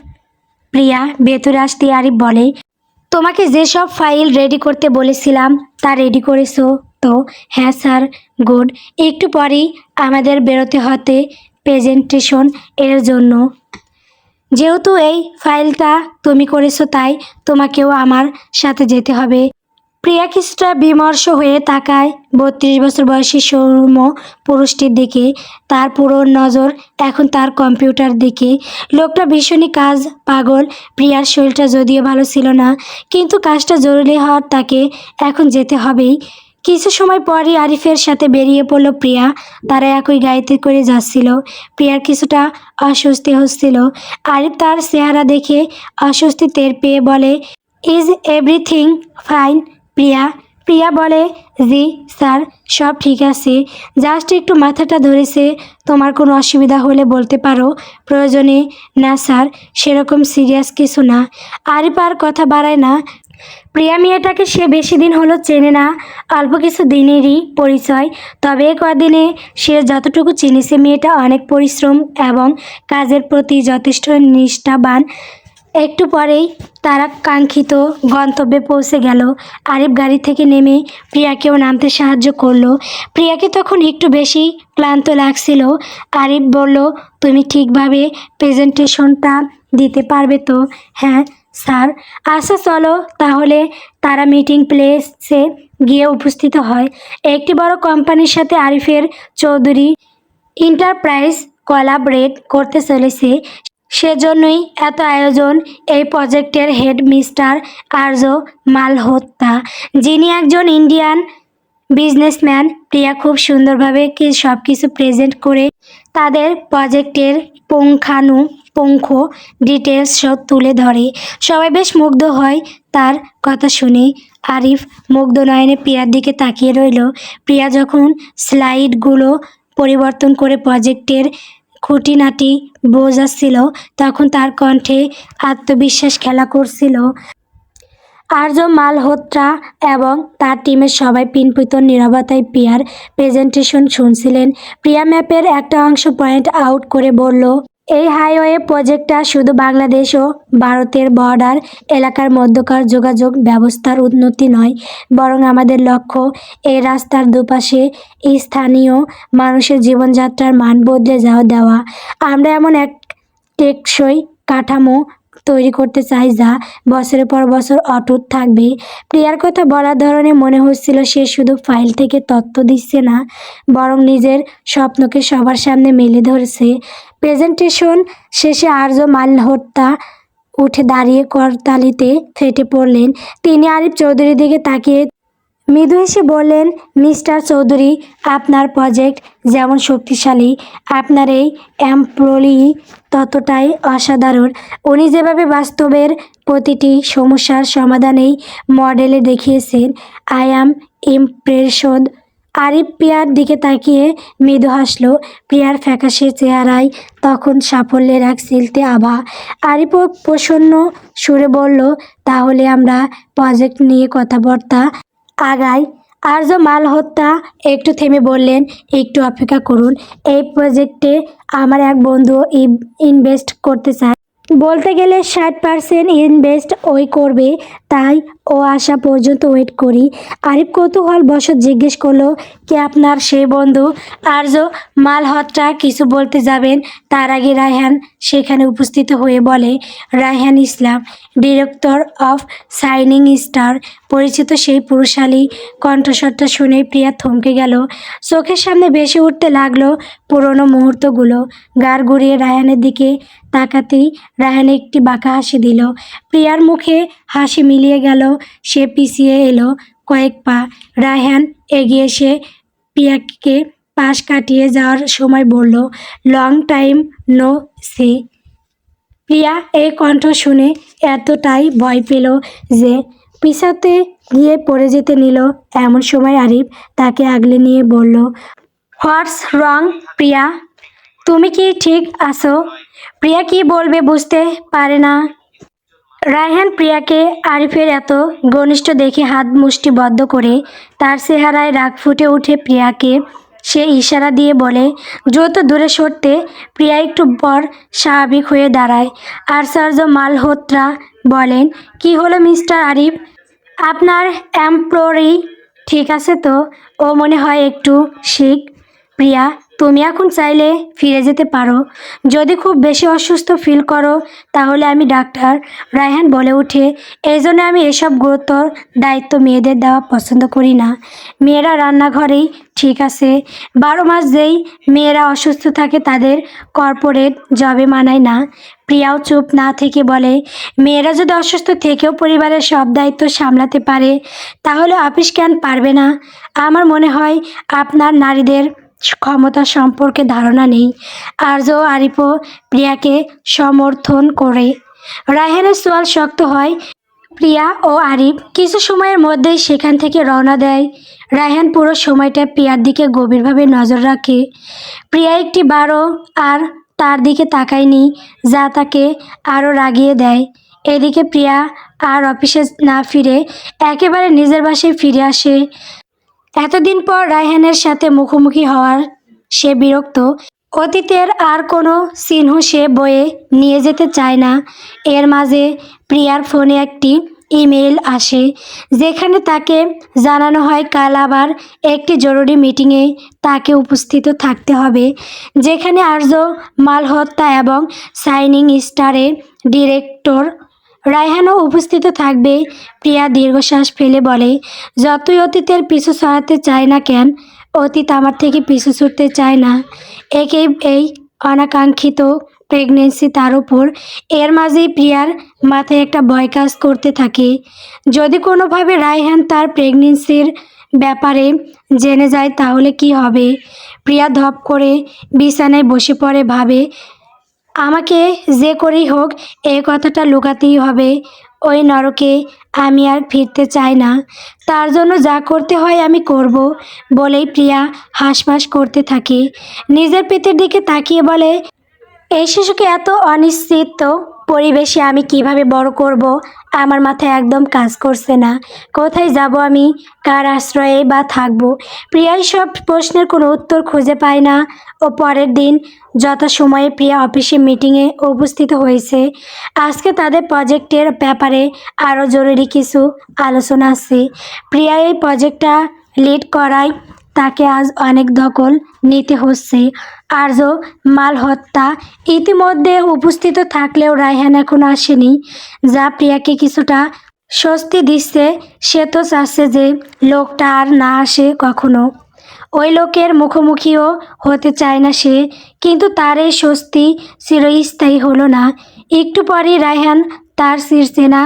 Speaker 1: প্রিয়া ভেতরে আসতে আরিফ বলে, তোমাকে যেসব ফাইল রেডি করতে বলেছিলাম তা রেডি করেছো তো? হ্যাঁ স্যার। গুড। একটু পরেই আমাদের বেরোতে হতে প্রেজেন্টেশন এর জন্য। যেহেতু এই ফাইলটা তুমি করেছো তাই তোমাকেও আমার সাথে যেতে হবে। প্রিয়া কিছুটা বিমর্ষ হয়ে তাকায় 32 বছর বয়সী সৌম্য পুরুষটির দিকে। তার পুরো নজর এখন তার কম্পিউটার দিকে। লোকটা ভীষণই কাজ পাগল। প্রিয়ার শরীরটা যদিও ভালো ছিল না, কিন্তু কাজটা জরুরি হওয়ার তাকে এখন যেতে হবেই। কিছু সময় পরই আরিফের সাথে বেরিয়ে পড়ল প্রিয়া। তারা একই গাড়িতে করে যাচ্ছিল। প্রিয়ার কিছুটা অস্বস্তি হচ্ছিল। আরিফ তার চেহারা দেখে অস্বস্তি টের পেয়ে বলে, ইজ এভরিথিং ফাইন প্রিয়া? প্রিয়া বলে, জি স্যার, সব ঠিক আছে, জাস্ট একটু মাথাটা ধরেছে। তোমার কোনো অসুবিধা হলে বলতে পারো, প্রয়োজনে। না স্যার, সেরকম সিরিয়াস কিছু না। আরিফ আর কথা বাড়ায় না। প্রিয়া মেয়েটাকে সে বেশি দিন হলো চেনে না, অল্প কিছু দিনেরই পরিচয়। তবে এ কদিনে সে যতটুকু চিনেছে, মেয়েটা অনেক পরিশ্রম এবং কাজের প্রতি যথেষ্ট নিষ্ঠাবান। একটু পরেই তারা কাঙ্ক্ষিত গন্তব্যে পৌঁছে গেল। আরিফ গাড়ি থেকে নেমে প্রিয়াকেও নামতে সাহায্য করলো। প্রিয়াকে তখন একটু বেশি ক্লান্ত লাগছিল। আরিফ বলল, তুমি ঠিকভাবে প্রেজেন্টেশনটা দিতে পারবে তো? হ্যাঁ স্যার। আচ্ছা চলো তাহলে। তারা মিটিং প্লেসে গিয়ে উপস্থিত হয়। একটি বড় কোম্পানির সাথে আরিফের চৌধুরী এন্টারপ্রাইজ কোলাবরেট করতে চলেছে। সেজন্যই এত আয়োজন। এই প্রজেক্টের হেড মিস্টার আর্য মালহোত্রা, যিনি একজন ইন্ডিয়ান বিজনেসম্যান। প্রিয়া খুব সুন্দরভাবে সব কিছু প্রেজেন্ট করে তাদের প্রজেক্টের পুঙ্খানুপুঙ্খ ডিটেলস সব তুলে ধরে। সবাই বেশ মুগ্ধ হয় তার কথা শুনে। আরিফ মুগ্ধ নয়নে প্রিয়ার দিকে তাকিয়ে রইল। প্রিয়া যখন স্লাইডগুলো পরিবর্তন করে প্রজেক্টের খুঁটিনাটি বোঝাচ্ছিল, তখন তার কণ্ঠে আত্মবিশ্বাস খেলা করছিল। আর্য মালহোত্রা এবং তার টিমের সবাই পিনপিত নীরবতায় প্রিয়ার প্রেজেন্টেশন শুনছিলেন। প্রিয়া ম্যাপের একটা অংশ পয়েন্ট আউট করে বলল, এই হাইওয়ে প্রজেক্টটা শুধু বাংলাদেশ ও ভারতের বর্ডার এলাকার মধ্যকার যোগাযোগ ব্যবস্থার উন্নতি নয়, বরং আমাদের লক্ষ্য এই রাস্তার দুপাশে স্থানীয় মানুষের জীবনযাত্রার মান বদলে দেওয়া। আমরা এমন এক টেকসই কাঠামো তৈরি করতে চাই যা বছরের পর বছর অটুট থাকবে। প্রিয়ার কথা বলার ধরনে মনে হচ্ছিল সে শুধু ফাইল থেকে তথ্য দিচ্ছে না, বরং নিজের স্বপ্নকে সবার সামনে মেলে ধরেছে। প্রেজেন্টেশন শেষে আর্য মালহোত্রা উঠে দাঁড়িয়ে করতালিতে ফেটে পড়লেন। তিনি আরিফ চৌধুরীর দিকে তাকিয়ে মৃদু হেসে বললেন, মিস্টার চৌধুরী, আপনার প্রজেক্ট যেমন শক্তিশালী, আপনার এই এমপ্লয়ি ততটাই অসাধারণ। উনি যেভাবে বাস্তবের প্রতিটি সমস্যার সমাধান এই মডেলে দেখিয়েছেন, আই অ্যাম ইমপ্রেসড। আরিফ প্রিয়ার দিকে তাকিয়ে মৃদু হাসল। প্রিয়ার ফ্যাকাশে চেহারায় তখন সাফল্যের এক সিলতে আভা। আরিফও প্রসন্ন সুরে বলল, তাহলে আমরা প্রজেক্ট নিয়ে কথাবার্তা আগাই। আর্য মালহোত্রা একটু থেমে বললেন, একটু অপেক্ষা করুন। এই প্রজেক্টে আমার এক বন্ধু ইনভেস্ট করতে চায়। বলতে গেলে 60% ইনভেস্ট ওই করবে, তাই ও আসা পর্যন্ত ওয়েট করি। আরিফ কৌতূহল বশত জিজ্ঞেস করলো, কে আপনার সেই বন্ধু? আর্য মালহোত্রা কিছু বলতে যাবেন, তার আগে রায়হান সেখানে উপস্থিত হয়ে বলে, রায়হান ইসলাম, ডিরেক্টর অফ শাইনিং স্টার। পরিচিত সেই পুরুষালী কণ্ঠস্বরটা শুনে প্রিয়া থমকে গেল। চোখের সামনে ভেসে উঠতে লাগলো পুরনো মুহূর্তগুলো। গাড় ঘুরিয়ে রায়হানের দিকে তাকাতেই রায়হান একটি বাঁকা হাসি দিল। প্রিয়ার মুখে হাসি মিলিয়ে গেল। সে পিছিয়ে এলো কয়েক পা। রায়হান এগিয়ে এসে প্রিয়াকে পাশ কাটিয়ে যাওয়ার সময় বলল, লং টাইম নো সি। প্রিয়া এই কণ্ঠ শুনে এতটাই ভয় পেল যে পিছাতে গিয়ে পড়ে যেতে নিল। এমন সময় আরিফ তাকে আগলে নিয়ে বলল, হোয়াটস রং প্রিয়া, তুমি কি ঠিক আছো? প্রিয়া কি বলবে বুঝতে পারে না। রায়হান প্রিয়াকে আরিফের এত ঘনিষ্ঠ দেখে হাত মুষ্টিবদ্ধ করে। তার চেহারায় রাগ ফুটে ওঠে। প্রিয়াকে সে ইশারা দিয়ে বলে, দ্রুত দূরে সরতে। প্রিয়া একটু পর স্বাভাবিক হয়ে দাঁড়ায়। আচার্য মালহোত্রা বলেন, কি হলো মিস্টার আরিফ, আপনার এমপ্লয়ি ঠিক আছে তো? ও মনে হয় একটু শিক। প্রিয়া, তুমি এখন চাইলে ফিরে যেতে পারো। যদি খুব বেশি অসুস্থ ফিল করো তাহলে আমি ডাক্তার। রায়হান বলে ওঠে, এই জন্য আমি এসব গুরুতর দায়িত্ব মেয়েদের দেওয়া পছন্দ করি না। মেয়েরা রান্নাঘরেই ঠিক আছে। 12 মাস যেই মেয়েরা অসুস্থ থাকে তাদের কর্পোরেট জবে মানায় না। প্রিয়াও চুপ না থেকে বলে, মেয়েরা যদি অসুস্থ থেকেও পরিবারের সব দায়িত্ব সামলাতে পারে তাহলে অফিস কেন পারবে না? আমার মনে হয় আপনার নারীদের ক্ষমতা সম্পর্কে ধারণা নেই। আর্য আরিফও প্রিয়াকে সমর্থন করে। রায়হানের সোয়াল শক্ত হয়। প্রিয়া ও আরিফ কিছু সময়ের মধ্যেই সেখান থেকে রওনা দেয়। রায়হান পুরো সময়টা প্রিয়ার দিকে গভীরভাবে নজর রাখে। প্রিয়া একটি বারও আর তার দিকে তাকায়নি, যা তাকে আরও রাগিয়ে দেয়। এদিকে প্রিয়া আর অফিসে না ফিরে একেবারে নিজের বাসায় ফিরে আসে। এতদিন পর রায়হানের সাথে মুখোমুখি হওয়ার সে বিরক্ত। অতীতের আর কোনো চিহ্ন সে বয়ে নিয়ে যেতে চায় না। এর মাঝে প্রিয়ার ফোনে একটি ইমেল আসে, যেখানে তাকে জানানো হয় কাল আবার একটি জরুরি মিটিংয়ে তাকে উপস্থিত থাকতে হবে, যেখানে আর্য মালহোত্রা এবং শাইনিং স্টারের ডিরেক্টর রায়হানও উপস্থিত থাকবে। প্রিয়া দীর্ঘশ্বাস ফেলে বলে, যতই অতীতের পিছু ছড়াতে চায় না কেন, অতীত আমার থেকে পিছু ছুটতে চায় না। এই অনাকাঙ্ক্ষিত প্রেগনেন্সি তার উপর। এর মাঝেই প্রিয়ার মাথায় একটা ভয় কাজ করতে থাকে। যদি কোনোভাবে রায়হান তার প্রেগনেন্সির ব্যাপারে জেনে যায় তাহলে কি হবে। প্রিয়া ধপ করে বিছানায় বসে পড়ে, ভাবে আমাকে যে করেই হোক এই কথাটা লুকাতেই হবে। ওই নরকে আমি আর ফিরতে চাই না। তার জন্য যা করতে হয় আমি করব বলেই প্রিয়া হাঁসফাঁস করতে থাকে। নিজের পেটের দিকে তাকিয়ে বলে, এই শিশুকে এত অনিশ্চিত পরিবেশে আমি কিভাবে বড় করব, আমার মাথায় একদম কাজ করছে না। কোথায় যাব আমি, কার আশ্রয়ে বা থাকব। প্রিয়াই সব প্রশ্নের কোনো উত্তর খুঁজে পায় না। ও পরের দিন যথাসময়ে প্রিয়া অফিসে মিটিংয়ে উপস্থিত হয়েছে। আজকে তাদের প্রজেক্টের ব্যাপারে আরও জরুরি কিছু আলোচনা আছে। প্রিয়া এই প্রজেক্টটা লিড করায় তাকে আজ অনেক দখল নিতে হচ্ছে। আর্য মালহোত্রা ইতিমধ্যে উপস্থিত থাকলেও রায়হান এখন আসেনি, যা প্রিয়াকে কিছুটা স্বস্তি দিচ্ছে। সে তো চাচ্ছে যে লোকটা আর না আসে কখনো। ওই লোকের মুখোমুখিও হতে চায় না সে, কিন্তু তার এই স্বস্তি চিরস্থায়ী হলো না। একটু পরেই রায়হান তার চিরচেনা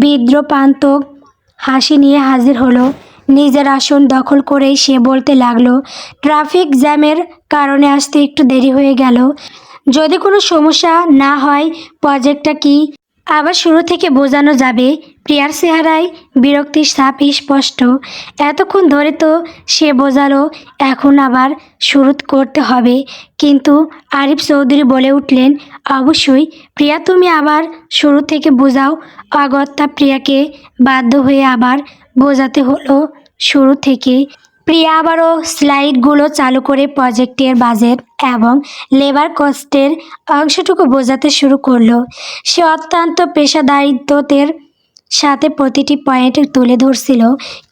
Speaker 1: বিদ্রূপান্তক হাসি নিয়ে হাজির হলো। নিজের আসন দখল করেই সে বলতে লাগলো, ট্রাফিক জ্যামের কারণে আসতে একটু দেরি হয়ে গেল। যদি কোনো সমস্যা না হয় প্রজেক্টটা কি আবার শুরু থেকে বোঝানো যাবে। প্রিয়ার চেহারায় বিরক্তির ছাপ স্পষ্ট। এতক্ষণ ধরে তো সে বোঝালো, এখন আবার শুরু করতে হবে। কিন্তু আরিফ চৌধুরী বলে উঠলেন, অবশ্যই প্রিয়া, তুমি আবার শুরু থেকে বোঝাও। অগত্যা প্রিয়াকে বাধ্য হয়ে আবার বোঝাতে হলো শুরু থেকে। প্রিয়া আবারও স্লাইডগুলো চালু করে প্রজেক্টের বাজেট এবং লেবার কস্টের অংশটুকু বোঝাতে শুরু করলো। সে অত্যন্ত পেশাদারিত্বের সাথে প্রতিটি পয়েন্ট তুলে ধরছিল,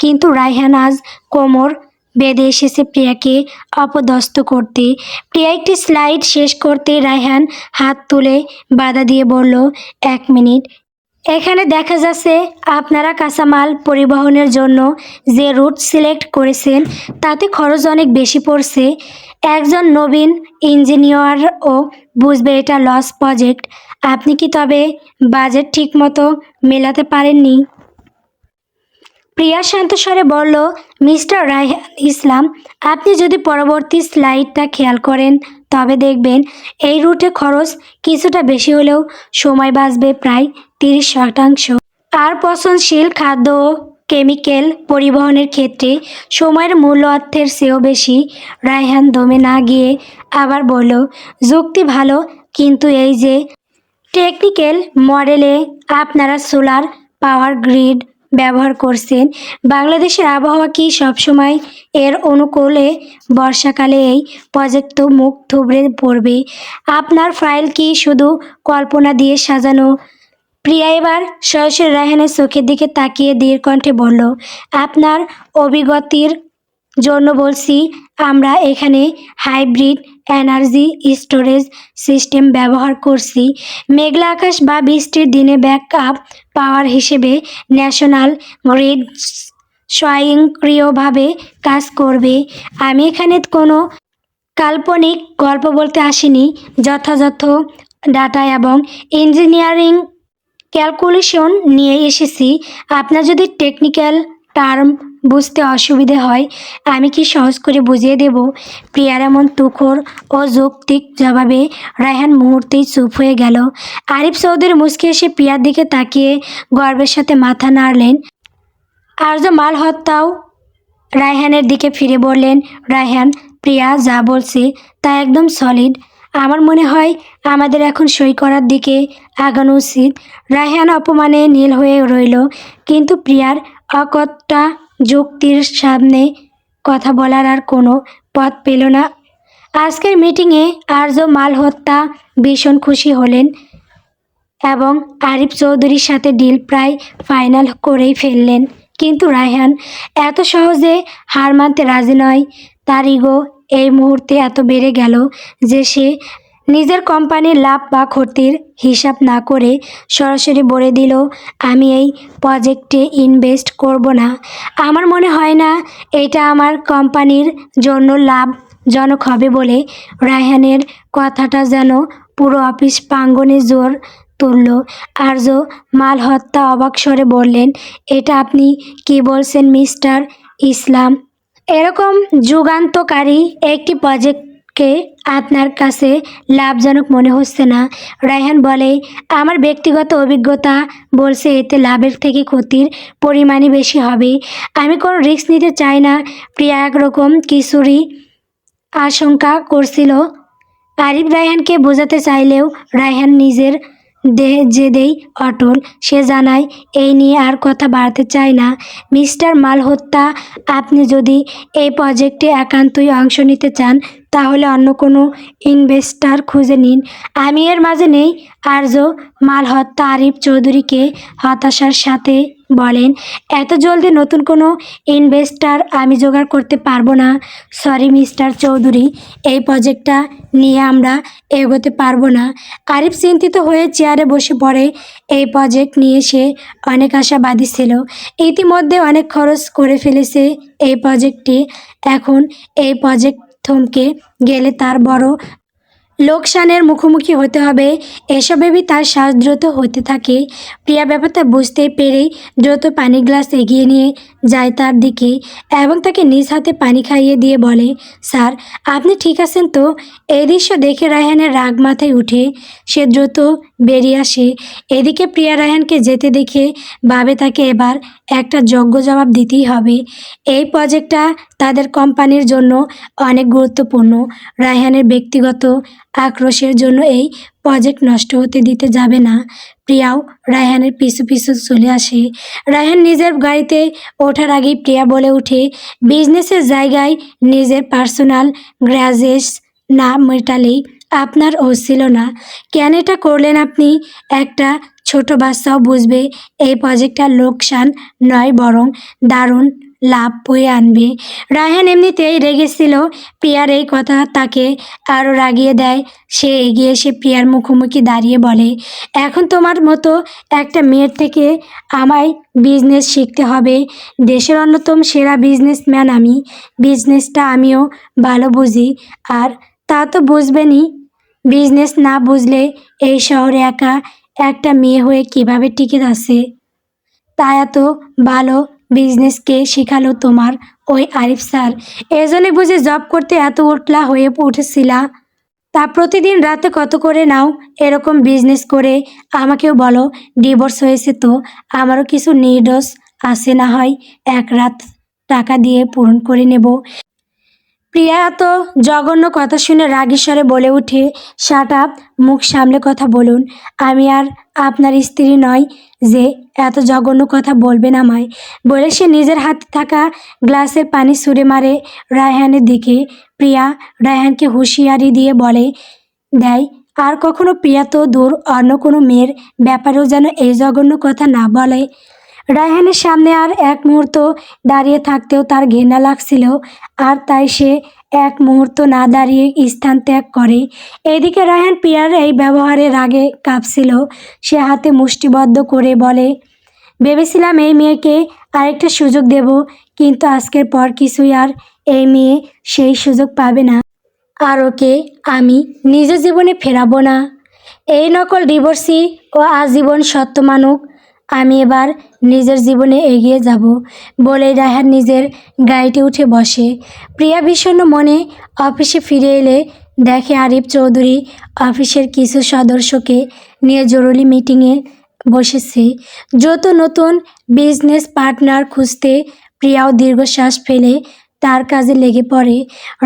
Speaker 1: কিন্তু রায়হান আজ কোমর বেঁধে এসেছে প্রিয়াকে অপদস্থ করতে। প্রিয়া একটি স্লাইড শেষ করতে রায়হান হাত তুলে বাধা দিয়ে বলল, 1 মিনিট। এখানে দেখা যাচ্ছে আপনারা কাঁচামাল পরিবহনের জন্য যে রুট সিলেক্ট করেছেন তাতে খরচ অনেক বেশি পড়ছে। একজন নবীন ইঞ্জিনিয়ারও বুঝবে এটা লস প্রজেক্ট। আপনি কি তবে বাজেট ঠিকমতো মেলাতে পারেননি? প্রিয়া শান্ত স্বরে বলল, মিস্টার রায়হান ইসলাম, আপনি যদি পরবর্তী স্লাইডটা খেয়াল করেন তবে দেখবেন এই রুটে খরচ কিছুটা বেশি হলেও সময় বাঁচবে প্রায় 30%। আর পচনশীল খাদ্য ও কেমিক্যাল পরিবহনের ক্ষেত্রে সময়ের মূল্য অর্থের চেয়েও বেশি। রায়হান দমে না গিয়ে আবার বলল, যুক্তি ভালো, কিন্তু এই যে টেকনিক্যাল মডেলে আপনারা সোলার পাওয়ার গ্রিড ব্যবহার করছেন, বাংলাদেশের আবহাওয়া কি সবসময় এর অনুকূলে? বর্ষাকালে এই প্রজেক্ট তো মুখ থুবড়ে পড়বে। আপনার ফাইল কি শুধু কল্পনা দিয়ে সাজানো? প্রিয়া এবার সরাসরি রায়হানের চোখের দিকে তাকিয়ে ধীর কণ্ঠে বলল, আপনার অভিজ্ঞতির জন্য বলছি, আমরা এখানে হাইব্রিড এনার্জি স্টোরেজ সিস্টেম ব্যবহার করছি। মেঘলা আকাশ বা বৃষ্টির দিনে ব্যাকআপ পাওয়ার হিসেবে ন্যাশনাল গ্রিড স্বয়ংক্রিয়ভাবে কাজ করবে। আমি এখানে কোনো কাল্পনিক গল্প বলতে আসিনি, যথাযথ ডাটা এবং ইঞ্জিনিয়ারিং ক্যালকুলেশন নিয়ে এসেছি। আপনার যদি টেকনিক্যাল টার্ম বুঝতে অসুবিধে হয় আমি কি সহজ করে বুঝিয়ে দেব। প্রিয়ার এমন তুখোড় ও যৌক্তিক জবাবে রায়হান মুহূর্তেই চুপ হয়ে গেল। আরিফ চৌধুরী মুচকি এসে প্রিয়ার দিকে তাকিয়ে গর্বের সাথে মাথা নাড়লেন। আর্য মালহোত্রাও রায়হানের দিকে ফিরে বললেন, রায়হান, প্রিয়া যা বলছে তা একদম সলিড। আমার মনে হয় আমাদের এখন সই করার দিকে আগানো উচিত। রায়হান অপমানে নীল হয়ে রইল, কিন্তু প্রিয়ার অকট্টা যুক্তির সামনে কথা বলার আর কোনো পথ পেল না। আজকের মিটিংয়ে আর্য মালহোত্রা ভীষণ খুশি হলেন এবং আরিফ চৌধুরীর সাথে ডিল প্রায় ফাইনাল করেই ফেললেন। কিন্তু রায়হান এত সহজে হার মানতে রাজি নয়। তার ইগো এই মুহূর্তে এত বেড়ে গেল যে সে নিজের কোম্পানির লাভ বা ক্ষতির হিসাব না করে সরাসরি বলে দিল, আমি এই প্রজেক্টে ইনভেস্ট করব না। আমার মনে হয় না এটা আমার কোম্পানির জন্য লাভজনক হবে বলে। রায়হানের কথাটা যেন পুরো অফিস প্রাঙ্গণে জোর তুলল। আর্য মালহোত্রা অবাক স্বরে বললেন, এটা আপনি কি বলছেন মিস্টার ইসলাম? এরকম যুগান্তকারী একটি প্রজেক্টকে আপনার কাছে লাভজনক মনে হচ্ছে না? রায়হান বলে, আমার ব্যক্তিগত অভিজ্ঞতা বলছে এতে লাভের থেকে ক্ষতির পরিমাণই বেশি হবে। আমি কোনো রিস্ক নিতে চাই না। প্রিয়া একরকম কিছুরই আশঙ্কা করছিল। আরিফ রায়হানকে বোঝাতে চাইলেও রায়হান নিজের জেদেই অটল। সে জানায় এই নিয়ে আর কথা বাড়াতে চায় না। মিস্টার মালহোত্রা, আপনি যদি এই প্রজেক্টে একান্তই অংশ নিতে চান তাহলে অন্য কোনো ইনভেস্টর খুঁজে নিন। আমি এর মাঝে নেই। আর্য মালহোত্রা আরিফ চৌধুরীকে হতাশার সাথে বলেন, এত জলদি নতুন কোনো ইনভেস্টর আমি জোগাড় করতে পারবো না। সরি মিস্টার চৌধুরী, এই প্রজেক্টটা নিয়ে আমরা এগোতে পারবো না। আরিফ চিন্তিত হয়ে চেয়ারে বসে পড়ে। এই প্রজেক্ট নিয়ে সে অনেক আশাবাদী ছিল। ইতিমধ্যে অনেক খরচ করে ফেলেছে এই প্রজেক্টে। এখন এই প্রজেক্ট থমকে গেলে তার বড় লোকসানের মুখোমুখি হতে হবে। এসব ভেবেই তার শ্বাস দ্রুত হতে থাকে। প্রিয়া ব্যাপারটা বুঝতে পেরেই দ্রুত পানি গ্লাস এগিয়ে নিয়ে যায় তার দিকে এবং তাকে নিজ হাতে পানি খাইয়ে দিয়ে বলে, স্যার, আপনি ঠিক আছেন তো? এই দৃশ্য দেখে রায়হানের রাগ মাথায় উঠে সে দ্রুত বেরিয়ে আসে। এদিকে প্রিয়া রায়হানকে যেতে দেখে ভাবে তাকে এবার একটা যোগ্য জবাব দিতেই হবে। এই প্রজেক্টটা তাদের কোম্পানির জন্য অনেক গুরুত্বপূর্ণ। রায়হানের ব্যক্তিগত আক্রোশের জন্য এই প্রজেক্ট নষ্ট হতে দিতে যাবে না। প্রিয়াও রায়হানের পিছু পিছু চলে আসে। রায়হান নিজের গাড়িতে ওঠার আগেই প্রিয়া বলে ওঠে, বিজনেসের জায়গায় নিজের পার্সোনাল গ্র্যাজেস না মেটালেই আপনার হচ্ছিল না। কেন এটা করলেন আপনি? একটা ছোট বাচ্চাও বুঝবে এই প্রজেক্টটা লোকসান নয়, বরং দারুণ লাভ বয়ে আনবে। রায়হান এমনিতেই রেগেছিল। প্রিয়ার এই কথা তাকে আরও রাগিয়ে দেয়। সে এগিয়ে এসে প্রিয়ার মুখোমুখি দাঁড়িয়ে বলে, এখন তোমার মতো একটা মেয়ের থেকে আমায় বিজনেস শিখতে হবে। দেশের অন্যতম সেরা বিজনেসম্যান আমি। বিজনেসটা আমিও ভালো বুঝি, আর তা তো বুঝবেনই। বিজনেস না বুঝলে এই শহরে একা একটা মেয়ে হয়ে কিভাবে টিকে আছে? তা এত ভালো বিজনেসকে শেখালো তোমার ওই আরিফ স্যার। এজন্যই বুঝি জব করতে এত উতলা হয়ে উঠেছিলা? তা প্রতিদিন রাতে কত করে নাও এরকম বিজনেস করে? আমাকেও বলো। ডিভোর্স হয়েছে তো আমারও কিছু নিডস আছে, না হয় এক রাত টাকা দিয়ে পূরণ করে নেব। প্রিয়া এত জঘন্য কথা শুনে রাগী স্বরে বলে ওঠে, শাট আপ, মুখ সামলে কথা বলুন। আমি আর আপনার স্ত্রী নয় যে এত জঘন্য কথা বলবেন আমায়। বলে সে নিজের হাতে থাকা গ্লাসের পানি ছুঁড়ে মারে রায়হানের দিকে। প্রিয়া রায়হানকে হুঁশিয়ারি দিয়ে বলে দেয়, আর কখনো, প্রিয়া তো দূর, অন্য কোনো মেয়ের ব্যাপারেও যেন এই জঘন্য কথা না বলে। রায়হানের সামনে আর এক মুহূর্ত দাঁড়িয়ে থাকতেও তার ঘৃণা লাগছিল, আর তাই সে এক মুহূর্ত না দাঁড়িয়ে স্থান ত্যাগ করে। এদিকে রায়হান প্রিয়ার এই ব্যবহারে রাগে কাঁপছিল। সে হাতে মুষ্টিবদ্ধ করে বলে, ভেবেছিলাম এই মেয়েকে আরেকটা সুযোগ দেব, কিন্তু আজকের পর কিছুই আর এই মেয়ে সেই সুযোগ পাবে না। আর ওকে আমি নিজ জীবনে ফেরাবো না। এই নকল ডিভোর্সি ও আজীবন সত্য মানুক আমি এবার নিজের জীবনে এগিয়ে যাব বলে রায়হান নিজের গাড়িতে উঠে বসে। প্রিয়া বিষণ্ণ মনে অফিসে ফিরে এলে দেখে আরিফ চৌধুরী অফিসের কিছু সদস্যকে নিয়ে জরুরি মিটিংয়ে বসেছে। যত নতুন বিজনেস পার্টনার খুঁজতে প্রিয়াও দীর্ঘশ্বাস ফেলে তার কাজে লেগে পড়ে।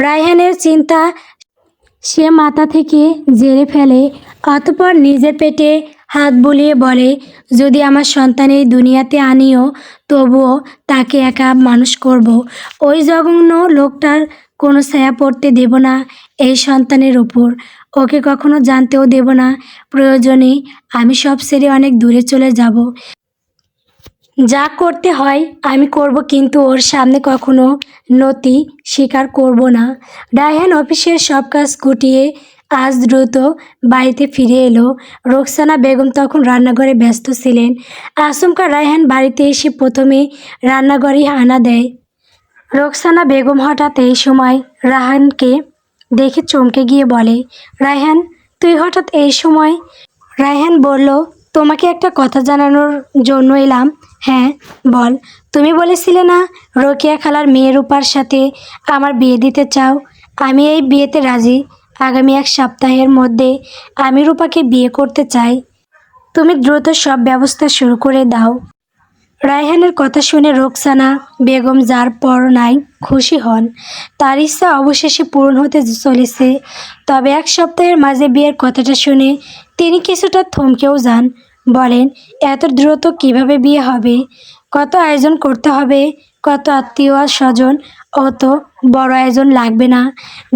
Speaker 1: রায়হানের চিন্তা সে মাথা থেকে ঝেড়ে ফেলে, অতঃপর নিজের পেটে হাত বুলিয়ে বলে, যদি আমার সন্তান এই দুনিয়াতে আনিও তবুও তাকে একা মানুষ করব। ওই জঘন্য লোকটার কোনো ছায়া পড়তে দেব না এই সন্তানের উপর। ওকে কখনো জানতেও দেব না। প্রয়োজনে আমি সব ছেড়ে অনেক দূরে চলে যাব। যা করতে হয় আমি করব, কিন্তু ওর সামনে কখনো নতি স্বীকার করব না। রায়হান অফিসের সব কাজ গুটিয়ে আজ দ্রুত বাড়িতে ফিরে এলো। রোকসানা বেগম তখন রান্নাঘরে ব্যস্ত ছিলেন। আচমকা রায়হান বাড়িতে এসে প্রথমে রান্নাঘরেই হানা দেয়। রোকসানা বেগম হঠাৎ এই সময় রায়হানকে দেখে চমকে গিয়ে বলে, রায়হান, তুই হঠাৎ এই সময়? রায়হান বলল, তোমাকে একটা কথা জানানোর জন্য এলাম। হ্যাঁ বল। তুমি বলেছিলে না রোকেয়া খালার মেয়ে রূপার সাথে আমার বিয়ে দিতে চাও? আমি এই বিয়েতে রাজি। আগামী 1 সপ্তাহের মধ্যে আমি রূপাকে বিয়ে করতে চাই। তুমি দ্রুত সব ব্যবস্থা শুরু করে দাও। রায়হানের কথা শুনে রোকসানা বেগম যার পর নাই খুশি হন। তার ইচ্ছা অবশেষে পূরণ হতে চলেছে। তবে 1 সপ্তাহের মাঝে বিয়ের কথাটা শুনে তিনি কিছুটা থমকেও যান। বলেন, এত দ্রুত কিভাবে বিয়ে হবে? কত আয়োজন করতে হবে, কত আত্মীয় স্বজন। অত বড় আয়োজন লাগবে না।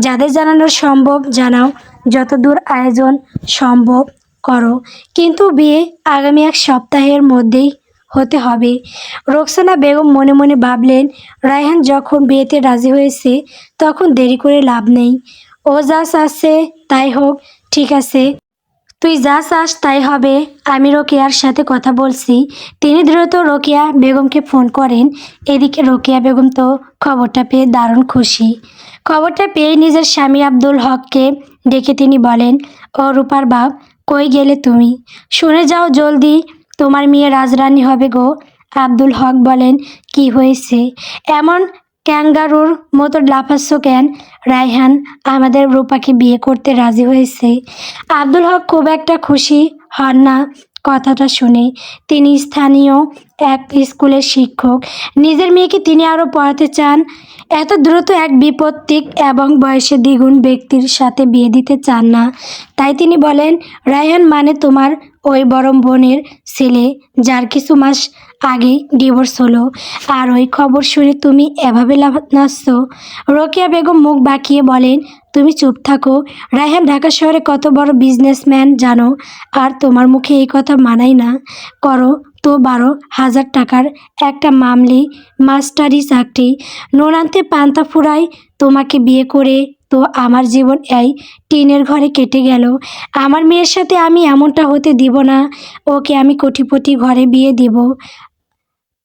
Speaker 1: যাদের জানানো সম্ভব জানাও, যতদূর আয়োজন সম্ভব করো, কিন্তু বিয়ে আগামী 1 সপ্তাহের মধ্যেই হতে হবে। রোকসানা বেগম মনে মনে ভাবলেন, রায়হান যখন বিয়েতে রাজি হয়েছে তখন দেরি করে লাভ নেই। ও যা চাচ্ছে তাই হোক। ঠিক আছে, তুই যা চাস তাই হবে। আমি রোকেয়ার সাথে কথা বলছি। তিনি দ্রুত রোকেয়া বেগমকে ফোন করেন। এদিকে রোকেয়া বেগম তো খবরটা পেয়ে দারুণ খুশি। খবরটা পেয়ে নিজের স্বামী আব্দুল হককে ডেকে তিনি বলেন, ও রূপার বাপ, কই গেলে তুমি? শুনে যাও জলদি, তোমার মেয়ে রাজরানী হবে গো। আব্দুল হক বলেন, কি হয়েছে? এমন ক্যাঙ্গারুর মতো লাফাচ্ছ কেন? রায়হান আমাদের রূপাকে বিয়ে করতে রাজি হয়েছে। আব্দুল হক খুব একটা খুশি হন না কথাটা শুনে। তিনি স্থানীয় এক স্কুলের শিক্ষক। নিজের মেয়েকে তিনি আরও পড়াতে চান। এত দ্রুত এক বিপত্তিক এবং বয়সে দ্বিগুণ ব্যক্তির সাথে বিয়ে দিতে চান না। তাই তিনি বলেন, রায়হান মানে তোমার ওই বড় বোনের ছেলে, যার কিছু মাস আগেই ডিভোর্স হলো। আর ওই খবর শুনে তুমি এভাবে নাচছ? রোকেয়া বেগম মুখ বাঁকিয়ে বলেন, তুমি চুপ থাকো। রায়হান ঢাকা শহরে কত বড় বিজনেসম্যান জানো? আর তোমার মুখে এই কথা মানাই না। করো তো 12,000 টাকার একটা মামলি মাস্টারি চাকরি। নুন আনতে পান্তা ফুরাই। তোমাকে বিয়ে করে তো আমার জীবন এই টিনের ঘরে কেটে গেল। আমার মেয়ের সাথে আমি এমনটা হতে দিব না। ওকে আমি কোটিপতি ঘরে বিয়ে দিব।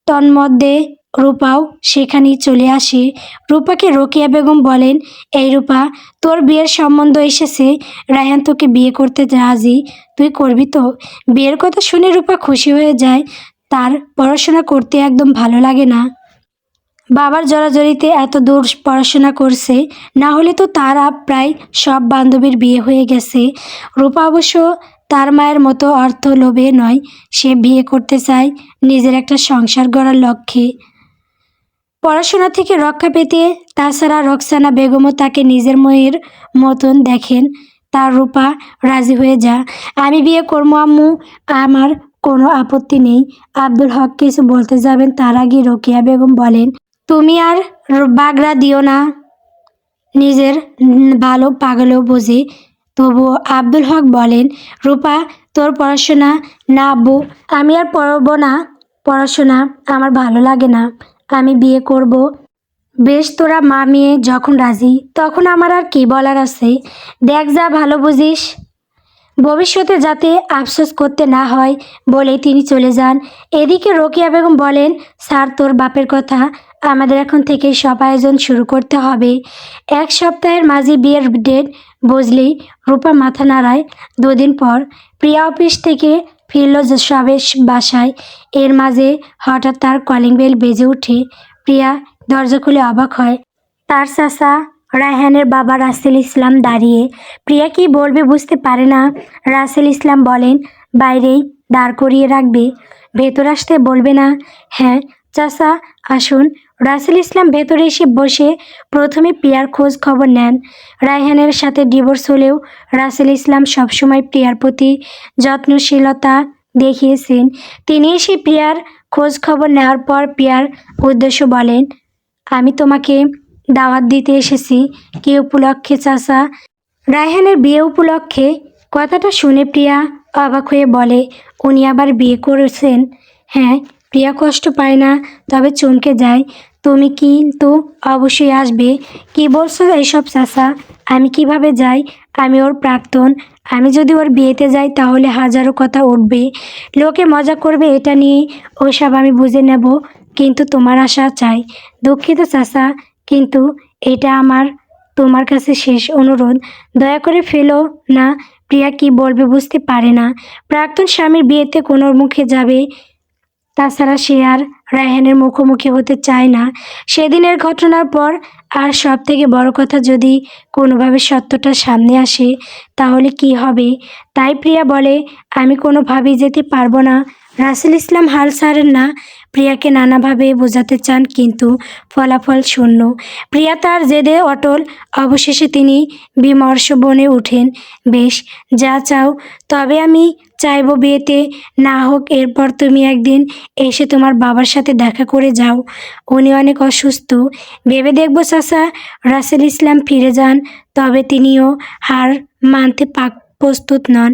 Speaker 1: তন্মধ্যে রূপাও সেখানেই চলে আসে। রূপাকে রোকেয়া বেগম বলেন, এই রূপা, তোর বিয়ের সম্বন্ধ এসেছে। রায়হান তোকে বিয়ে করতে রাজি। তুই করবি তো? বিয়ের কথা শুনে রূপা খুশি হয়ে যায়। তার পড়াশোনা করতে একদম ভালো লাগে না। বাবার জড়াজড়িতে এত দূর পড়াশোনা করছে, না হলে তো তার প্রায় সব বান্ধবীর বিয়ে হয়ে গেছে। রূপা অবশ্য তার মায়ের মতো অর্থ লোভে নয়। সে বিয়ে করতে চায় নিজের একটা সংসার গড়ার লক্ষ্যে, পড়াশোনা থেকে রক্ষা পেতে। তাছাড়া রোকসানা বেগমও তাকে নিজের মেয়ের মতন দেখেন। তার রূপা, রাজি হয়ে যা, আমি বিয়ে করবো আম্মু, আমার কোনো আপত্তি নেই। আব্দুল হক কিছু বলতে যাবেন, তার আগে রোকেয়া বেগম বলেন, তুমি আর বাগড়া দিও না। নিজের ভালো পাগলেও বোঝে। তবুও আব্দুল হক বলেন, রূপা, তোর পড়াশোনা? না আব্বু, আমি আর পড়ব না। পড়াশোনা আমার ভালো লাগে না। আমি বিয়ে করব। বেশ, তোরা মা মেয়ে যখন রাজি তখন আমার আর কি বলার আছে। দেখ, যা ভালো বুঝিস। ভবিষ্যতে যাতে আফসোস করতে না হয় বলে তিনি চলে যান। এদিকে রোকেয়া বেগম বলেন, স্যার, তোর বাপের কথা, আমাদের এখন থেকে সব আয়োজন শুরু করতে হবে। 1 সপ্তাহের মাঝে বিয়ের ডেট বুঝলি? রূপা মাথা নাড়ায়। 2 দিন পর প্রিয়া অফিস থেকে ফিরল যে সবে বাসায়। এর মাঝে হঠাৎ তার কলিং বেল বেজে ওঠে। প্রিয়া দরজা খুলে অবাক হয়। তার চাচা রায়হানের বাবা রাসেল ইসলাম দাঁড়িয়ে। প্রিয়া কি বলবে বুঝতে পারে না। রাসেল ইসলাম বলেন, বাইরেই দাঁড় করিয়ে রাখবে, ভেতর আসতে বলবে না? হ্যাঁ চাচা, আসুন। রাসেল ইসলাম ভেতরে এসে বসে প্রথমে প্রিয়ার খোঁজ খবর নেন। রায়হানের সাথে ডিভোর্স হলেও রাসেল ইসলাম সবসময় প্রিয়ার প্রতি যত্নশীলতা দেখিয়েছেন। তিনি এসে প্রিয়ার খোঁজ খবর নেওয়ার পর প্রিয়ার উদ্দেশ্য বলেন, আমি তোমাকে দাওয়াত দিতে এসেছি। কি উপলক্ষে চাচা? রায়হানের বিয়ে উপলক্ষে। কথাটা শুনে প্রিয়া অবাক হয়ে বলে, উনি আবার বিয়ে করেছেন? হ্যাঁ। প্রিয়া কষ্ট পায় না, তবে চমকে যায়। তুমি কিন্তু অবশ্যই আসবে। কি বলছো এইসব চাচা? আমি কিভাবে যাই? আমি ওর প্রাক্তন। আমি যদি ওর বিয়েতে যাই তাহলে হাজারো কথা উঠবে, লোকে মজা করবে, এটা নিয়ে। ওসব আমি বুঝে নেব, কিন্তু তোমার আশা চাই। দুঃখিত চাচা, কিন্তু এটা আমার তোমার কাছে শেষ অনুরোধ, দয়া করে ফেলো না। প্রিয়া কি বলবে বুঝতে পারে না। প্রাক্তন স্বামীর বিয়েতে কোনো মুখে যাবে, তাছাড়া সে আর রায়হানের মুখোমুখি হতে চায় না সেদিনের ঘটনার পর। আর সব থেকে বড় কথা, যদি কোনোভাবে সত্যটা সামনে আসে তাহলে কি হবে? তাই প্রিয়া বলে, আমি কোনোভাবেই যেতে পারবো না। রাসেল ইসলাম হাল ছাড়েন না। প্রিয়াকে নানাভাবে বোঝাতে চান, কিন্তু ফলাফল শূন্য। প্রিয়া তার জেদে অটল। অবশেষে তিনি বিমর্ষ বনে ওঠেন। বেশ, যা চাও, তবে আমি চাইবো বিয়েতে না হোক, এরপর তুমি একদিন এসে তোমার বাবার সাথে দেখা করে যাও। উনি অনেক অসুস্থ। ভেবে দেখবো চাচা। রাসেল ইসলাম ফিরে যান, তবে তিনিও হার মানতে প্রস্তুত নন।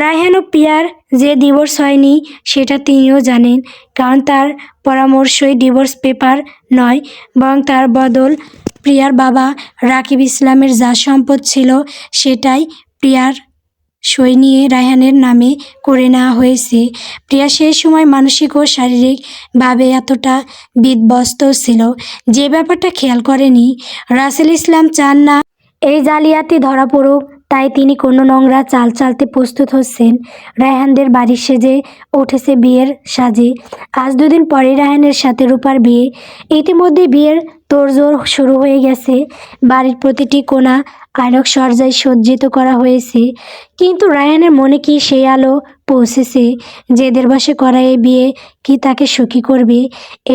Speaker 1: রায়হান ও প্রিয়ার যে ডিভোর্স হয়নি সেটা তিনিও জানেন, কারণ তার পরামর্শই ডিভোর্স পেপার নয়, বরং তার বদল প্রিয়ার বাবা রাকিব ইসলামের যা সম্পদ ছিল সেটাই প্রিয়ার সই নিয়ে রায়হানের নামে করে নেওয়া হয়েছে। প্রিয়া সেই সময় মানসিক ও শারীরিকভাবে এতটা বিধ্বস্ত ছিল যে ব্যাপারটা খেয়াল করেনি। রাসেল ইসলাম চান না এই জালিয়াতি ধরা পড়ুক, তাই তিনি কোনো নোংরা চাল চালতে প্রস্তুত হচ্ছেন। রায়হানদের বাড়ি সেজে উঠেছে বিয়ের সাজে। আজ দুদিন পরে রায়হানের সাথে রূপার বিয়ে। ইতিমধ্যে বিয়ের তোড়জোড় শুরু হয়ে গেছে। বাড়ির প্রতিটি কোণা আলোক সজ্জায় সজ্জিত করা হয়েছে, কিন্তু রায়হানের মনে কি সেই আলো পৌঁছেছে? যেদের বশে করা এই বিয়ে কি তাকে সুখী করবে?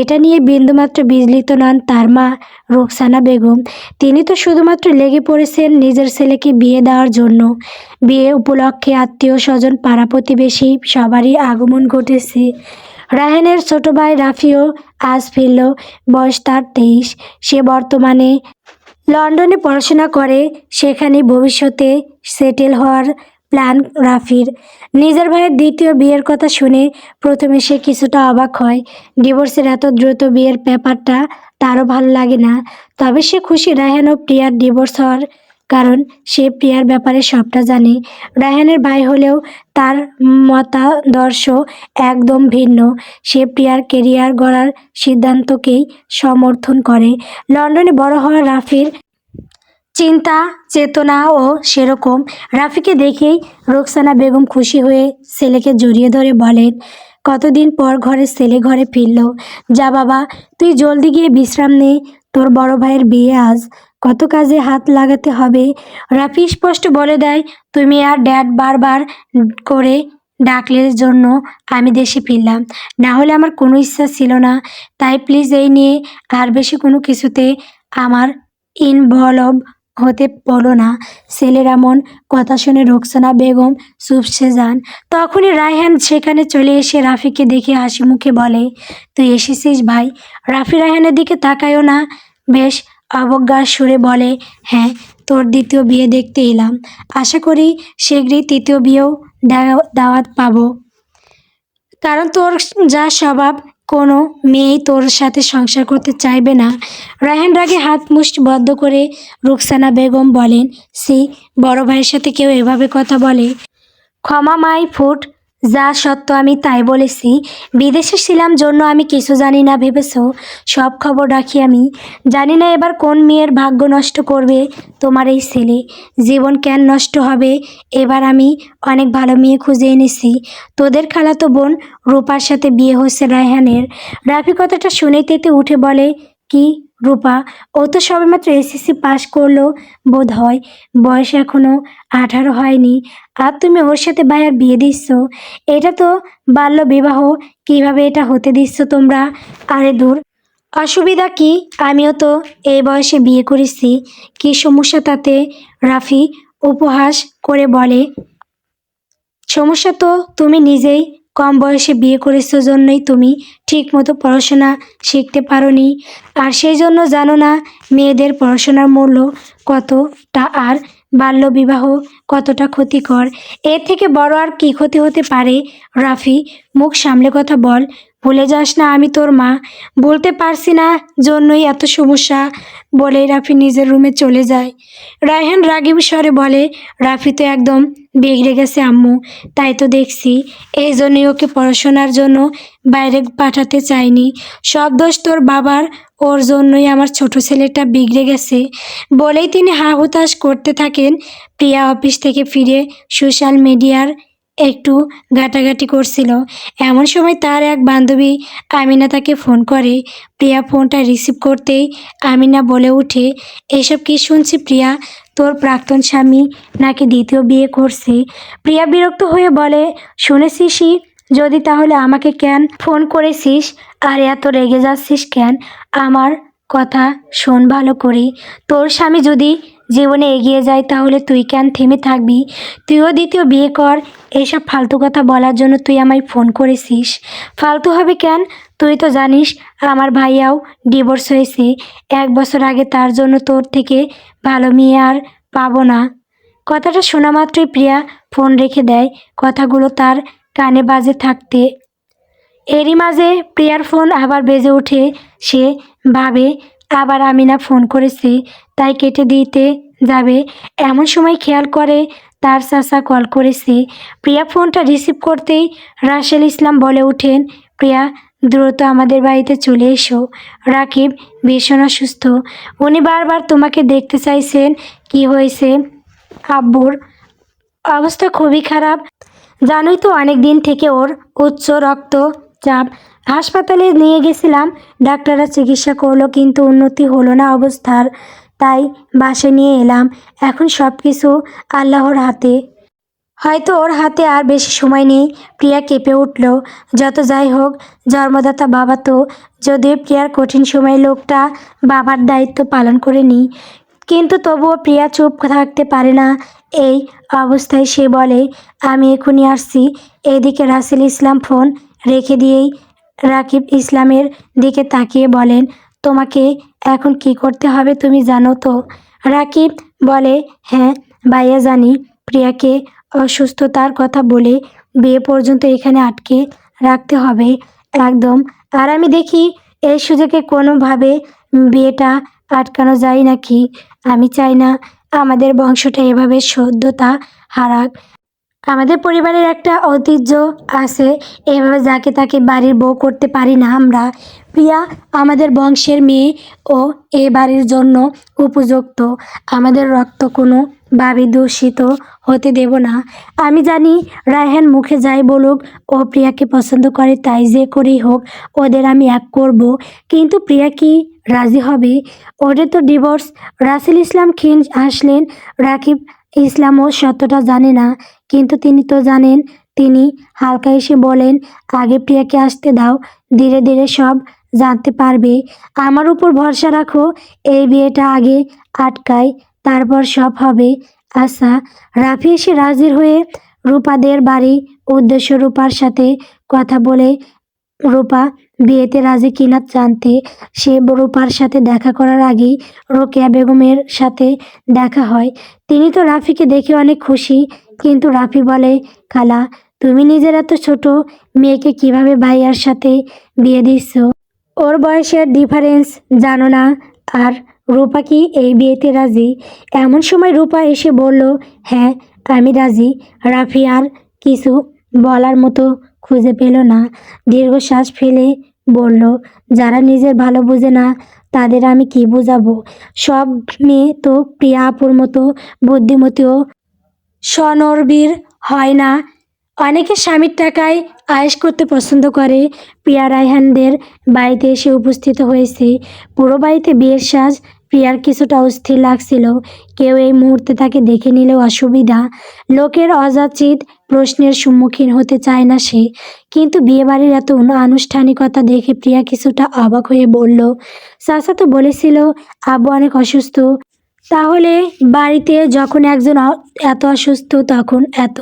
Speaker 1: এটা নিয়ে বিন্দুমাত্র বিচলিত নন তার মা রোকসানা বেগম। তিনি তো শুধুমাত্র লেগে পড়েছেন নিজের ছেলেকে বিয়ে দেওয়ার জন্য। বিয়ে উপলক্ষে আত্মীয় স্বজন, পাড়া প্রতিবেশী সবারই আগমন ঘটেছে। রায়হানের ছোট ভাই রাফিও আজ ফিরল। বয়স তার 23। সে বর্তমানে লন্ডনে পড়াশোনা করে। সেখানে ভবিষ্যতে সেটেল হওয়ার প্ল্যান রাফির। নিজের ভাইয়ের দ্বিতীয় বিয়ের কথা শুনে প্রথমে সে কিছুটা অবাক হয়। ডিভোর্সের এত দ্রুত বিয়ের ব্যাপারটা তারও ভালো লাগে না। তবে সে খুশি রায়হান ও প্রিয়ার ডিভোর্স হওয়ার, কারণ সে প্রিয়ার ব্যাপারে সবটা জানে। রায়হানের ভাই হলেও তার মতাদর্শ একদম ভিন্ন। সে প্রিয়ার কেরিয়ার গড়ার সিদ্ধান্তকেই সমর্থন করে। লন্ডনে বড় হওয়া রাফির চিন্তা চেতনাও সেরকম। রাফিকে দেখেই রোকসানা বেগম খুশি হয়ে ছেলেকে জড়িয়ে ধরে বলেন, কতদিন পর ঘরের ছেলে ঘরে ফিরল। যা বাবা, তুই জলদি গিয়ে বিশ্রাম নে, তোর বড় ভাইয়ের বিয়ে আজ, কত কাজে হাত লাগাতে হবে। রাফি স্পষ্ট বলে দেয়, তুমি আর ড্যাড বারবার করে ডাকলের জন্য আমি দেশে ফিরলাম, না হলে আমার কোনো ইচ্ছা ছিল না। তাই প্লিজ এই নিয়ে আর বেশি কোনো কিছুতে আমার ইনভলভ হতে বলো না। ছেলের এমন কথা শুনে রোকসানা বেগম চুপসে যান। তখনই রায়হান সেখানে চলে এসে রাফিকে দেখে হাসি মুখে বলে, তুই এসেছিস ভাই? রাফি রায়হানের দিকে তাকায়ও না, বেশ অবজ্ঞার সুরে বলে, হ্যাঁ, তোর দ্বিতীয় বিয়ে দেখতে এলাম। আশা করি শীঘ্রই তৃতীয় বিয়েও দাওয়াত পাবো, কারণ তোর যা স্বভাব, কোনো মেয়েই তোর সাথে সংসার করতে চাইবে না। রায়হান রাগে হাত মুষ্টি বদ্ধ করে। রুকসানা বেগম বলেন, সি, বড় ভাইয়ের সাথে কেউ এভাবে কথা বলে? ক্ষমা মাই ফুট, যা সত্য আমি তাই বলেছি। বিদেশে ছিলাম জন্য আমি কিছু জানি না ভেবেছো, সব খবর রাখি আমি। জানি না এবার কোন মেয়ের ভাগ্য নষ্ট করবে তোমার এই ছেলে, জীবন কেন নষ্ট হবে। এবার আমি অনেক ভালো মেয়ে খুঁজে এনেছি। তোদের খালাতো বোন রূপার সাথে বিয়ে হচ্ছে রায়হানের। রাফি কথাটা শুনেই তেতে উঠে বলে, কি রূপা? ও তো সবেমাত্র এসএসসি পাশ করলো বোধ হয়, বয়স এখনো 18 হয়নি, আর তুমি ওর সাথে ভাইয়ার বিয়ে দিচ্ছ? এটা তো বাল্য বিবাহ, কিভাবে এটা হতে দিচ্ছ তোমরা? আরে দূর, অসুবিধা কি? আমিও তো এই বয়সে বিয়ে করেছি, কি সমস্যা তাতে? রাফি উপহাস করে বলে, সমস্যা তো তুমি নিজেই কম বয়সে বিয়ে করেছো জন্যই তুমি ঠিকমতো পড়াশোনা শিখতে পারোনি, আর সেই জন্য জানো না মেয়েদের পড়াশোনার মূল্য কতটা, আর বাল্যবিবাহ কতটা ক্ষতিকর। এর থেকে বড় আর কি ক্ষতি হতে পারে? রাফি, মুখ সামলে কথা বল, ভুলে যাস না আমি তোর মা। বলতে পারছি না জন্যই এত সমস্যা। বলেই রাফি নিজের রুমে চলে যায়। রায়হান রাগী স্বরে বলে, রাফি তো একদম বিগড়ে গেছে আম্মু, তাই তো দেখছি। এই জন্যই ওকে পড়াশোনার জন্য বাইরে পাঠাতে চাইনি। সব দোষ তোর বাবার, ওর জন্যই আমার ছোট ছেলেটা বিগড়ে গেছে। বলেই তিনি হা হুতাশ করতে থাকেন। প্রিয়া অফিস থেকে ফিরে সোশ্যাল মিডিয়ার একটু ঘাটাঘাটি করছিল। এমন সময় তার এক বান্ধবী আমিনা তাকে ফোন করে। প্রিয়া ফোনটা রিসিভ করতেই আমিনা বলে ওঠে, এসব কি শুনছি প্রিয়া? তোর প্রাক্তন স্বামী নাকি দ্বিতীয় বিয়ে করছে? প্রিয়া বিরক্ত হয়ে বলে, শুনেছিসই যদি, তাহলে আমাকে কেন ফোন করেছিস? আর এত রেগে যাচ্ছিস কেন? আমার কথা শোন ভালো করে। তোর স্বামী যদি জীবনে এগিয়ে যায় তাহলে তুই কেন থেমে থাকবি? তুইও দ্বিতীয় বিয়ে কর। এইসব ফালতু কথা বলার জন্য তুই আমায় ফোন করেছিস? ফালতু হবে কেন? তুই তো জানিস আমার ভাইয়াও ডিভোর্স হয়েছে 1 বছর আগে, তার জন্য তোর থেকে ভালো মেয়ে আর পাবো না। কথাটা শোনা মাত্রই প্রিয়া ফোন রেখে দেয়। কথাগুলো তার কানে বাজে থাকতে এরই মাঝে প্রিয়ার ফোন আবার বেজে ওঠে। সে ভাবে আবার আমিনা ফোন করেছে, তাই কেটে দিতে যাবে এমন সময় খেয়াল করে তার চাচা কল করেছে। প্রিয়া ফোনটা রিসিভ করতেই রাসেল ইসলাম বলে ওঠেন, প্রিয়া দ্রুত আমাদের বাড়িতে চলে এসো, রাকিব ভীষণ অসুস্থ, উনি বারবার তোমাকে দেখতে চাইছেন। কি হয়েছে? আব্বুর অবস্থা খুবই খারাপ, জানোই তো অনেক দিন থেকে ওর উচ্চ রক্তচাপ। হাসপাতালে নিয়ে গেছিলাম, ডাক্তাররা চিকিৎসা করলো কিন্তু উন্নতি হলো না অবস্থার, তাই বাসে নিয়ে এলাম। এখন সব কিছু আল্লাহর হাতে, হয়তো ওর হাতে আর বেশি সময় নেই। প্রিয়া কেঁপে উঠল। যত যাই হোক, জন্মদাতা বাবা তো, যদিও প্রিয়ার কঠিন সময় লোকটা বাবার দায়িত্ব পালন করে নি, কিন্তু তবুও প্রিয়া চুপ থাকতে পারে না। এই অবস্থায় সে বলে, আমি এখনই আসছি। এদিকে রাসেল ইসলাম ফোন রেখে দিয়েই রাকিব ইসলামের দিকে তাকিয়ে বলেন, তোমাকে এখন কি করতে হবে তুমি জানো তো? রাকিব বলে, হ্যাঁ ভাইয়া জানি। প্রিয়াকে অসুস্থতার কথা বলে বিয়ে পর্যন্ত এখানে আটকে রাখতে হবে একদম। আর আমি দেখি এই সুযোগে কোনোভাবে বিয়েটা আটকানো যায় নাকি। আমি চাই না আমাদের বংশটা এভাবে সদ্যতা হারাক। আমাদের পরিবারের একটা ঐতিহ্য আছে, এভাবে যাকে তাকে বাড়ির বউ করতে পারি না আমরা। প্রিয়া আমাদের বংশের মেয়ে, ও এ বাড়ির জন্য উপযুক্ত। আমাদের রক্ত কোনোভাবে দূষিত হতে দেব না। আমি জানি রায়হান মুখে যাই বলুক ও প্রিয়াকে পছন্দ করে, তাই যে করেই হোক ওদের আমি এক করব। কিন্তু প্রিয়া কি রাজি হবে? ওদের তো ডিভোর্স। রাসেল ইসলাম ক্ষীণ হাসলেন। রাকিব ইসলামও সত্যটা জানে না, কিন্তু তিনি তো জানেন। তিনি হালকা এসে বলেন, আগে প্রিয়াকে আসতে দাও, ধীরে ধীরে সব জানতে পারবে। আমার উপর ভরসা রাখো, এই বিয়েটা আগে আটকায়, তারপর সব হবে। আচ্ছা। রাফি এসে হাজির হয়ে রূপাদের বাড়ি উদ্দেশ্য রূপার সাথে কথা বলে রূপা বিয়েতে রাজি কিনা জানতে। সে রূপার সাথে দেখা করার আগেই রোকেয়া বেগমের সাথে দেখা হয়। তিনি তো রাফিকে দেখে অনেক খুশি, কিন্তু রাফি বলে, খালা তুমি নিজের এত ছোট মেয়েকে কিভাবে ভাইয়ার সাথে বিয়ে দিচ্ছ? ওর বয়সের ডিফারেন্স জানো না? আর রূপা কি এই বিয়েতে রাজি? এমন সময় রূপা এসে বলল, হ্যাঁ আমি রাজি। রাফি আর কিছু বলার মতো খুঁজে পেল না। দীর্ঘশ্বাস ফেলে বলল, যারা নিজের ভালো বোঝে না তাদের আমি কি বোঝাবো? সব মেয়ে তো প্রিয়া আপুর মতো বুদ্ধিমতী ও স্বনর্বীর হয় না। অনেকে স্বামীর টাকায় আয়েশ করতে পছন্দ করে। প্রিয়া রায়হানদের বাড়িতে এসে উপস্থিত হয়েছে। পুরো বাড়িতে বিয়ের সাজ। প্রিয়ার কিছুটা অস্থির লাগছিল। কেউ এই মুহূর্তে তাকে দেখে নিলেও অসুবিধা। লোকের অযাচিত প্রশ্নের সম্মুখীন হতে চায় না সে। কিন্তু বিয়েবাড়ির এত আনুষ্ঠানিকতা দেখে প্রিয়া কিছুটা অবাক হয়ে বলল, চাচা তো বলেছিল আব্বু অনেক অসুস্থ। তাহলে বাড়িতে যখন একজন এত অসুস্থ তখন এত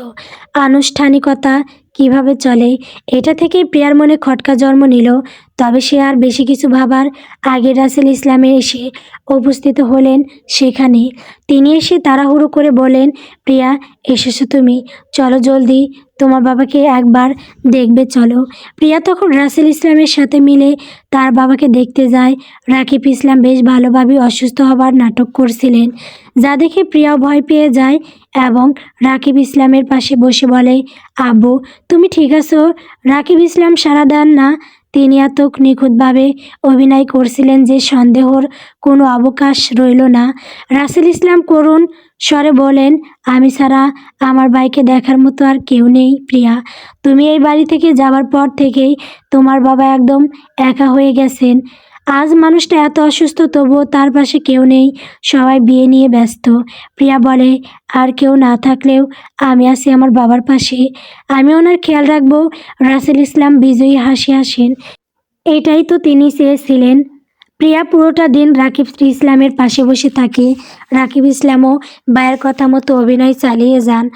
Speaker 1: আনুষ্ঠানিকতা কিভাবে চলে? এটা থেকেই প্রিয়ার মনে খটকা জন্ম নিল। তবে সে আর বেশি কিছু ভাবার আগে রাসেল ইসলামে এসে উপস্থিত হলেন সেখানে। তিনি এসে তাড়াহুড়ো করে বলেন, প্রিয়া এসেছো তুমি? চলো জলদি, তোমার বাবাকে একবার দেখবে চলো। প্রিয়া তখন রাসেল ইসলামের সাথে মিলে তার বাবাকে দেখতে যায়। রাকিব ইসলাম বেশ ভালোভাবে অসুস্থ হবার নাটক করছিলেন, যা দেখে প্রিয়াও ভয় পেয়ে যায় এবং রাকিব ইসলামের পাশে বসে বলে, আব্বু তুমি ঠিক আছো? রাকিব ইসলাম সাড়া দেন না। তিনি এত নিখুঁতভাবে অভিনয় করছিলেন যে সন্দেহর কোনো অবকাশ রইল না। রাসেল ইসলাম করুণ স্বরে বলেন, আমি ছাড়া আমার ভাইকে দেখার মতো আর কেউ নেই প্রিয়া। তুমি এই বাড়ি থেকে যাবার পর থেকেই তোমার বাবা একদম একা হয়ে গেছেন। আজ মানুষটা এত অসুস্থ তবুও তার পাশে কেউ নেই, সবাই বিয়ে নিয়ে ব্যস্ত। প্রিয়া বলে, আর কেউ না থাকলেও আমি আছি আমার বাবার পাশে, আমি ওনার খেয়াল রাখবো। রাসেল ইসলাম বিজয়ী হাসি হাসেন। এটাই তো তিনি চেয়েছিলেন। প্রিয়া পুরোটা দিন রাকিব ইসলামের পাশে বসে থাকে। রাকিব ইসলামও ভাইয়ের কথা মতো অভিনয় চালিয়ে যান।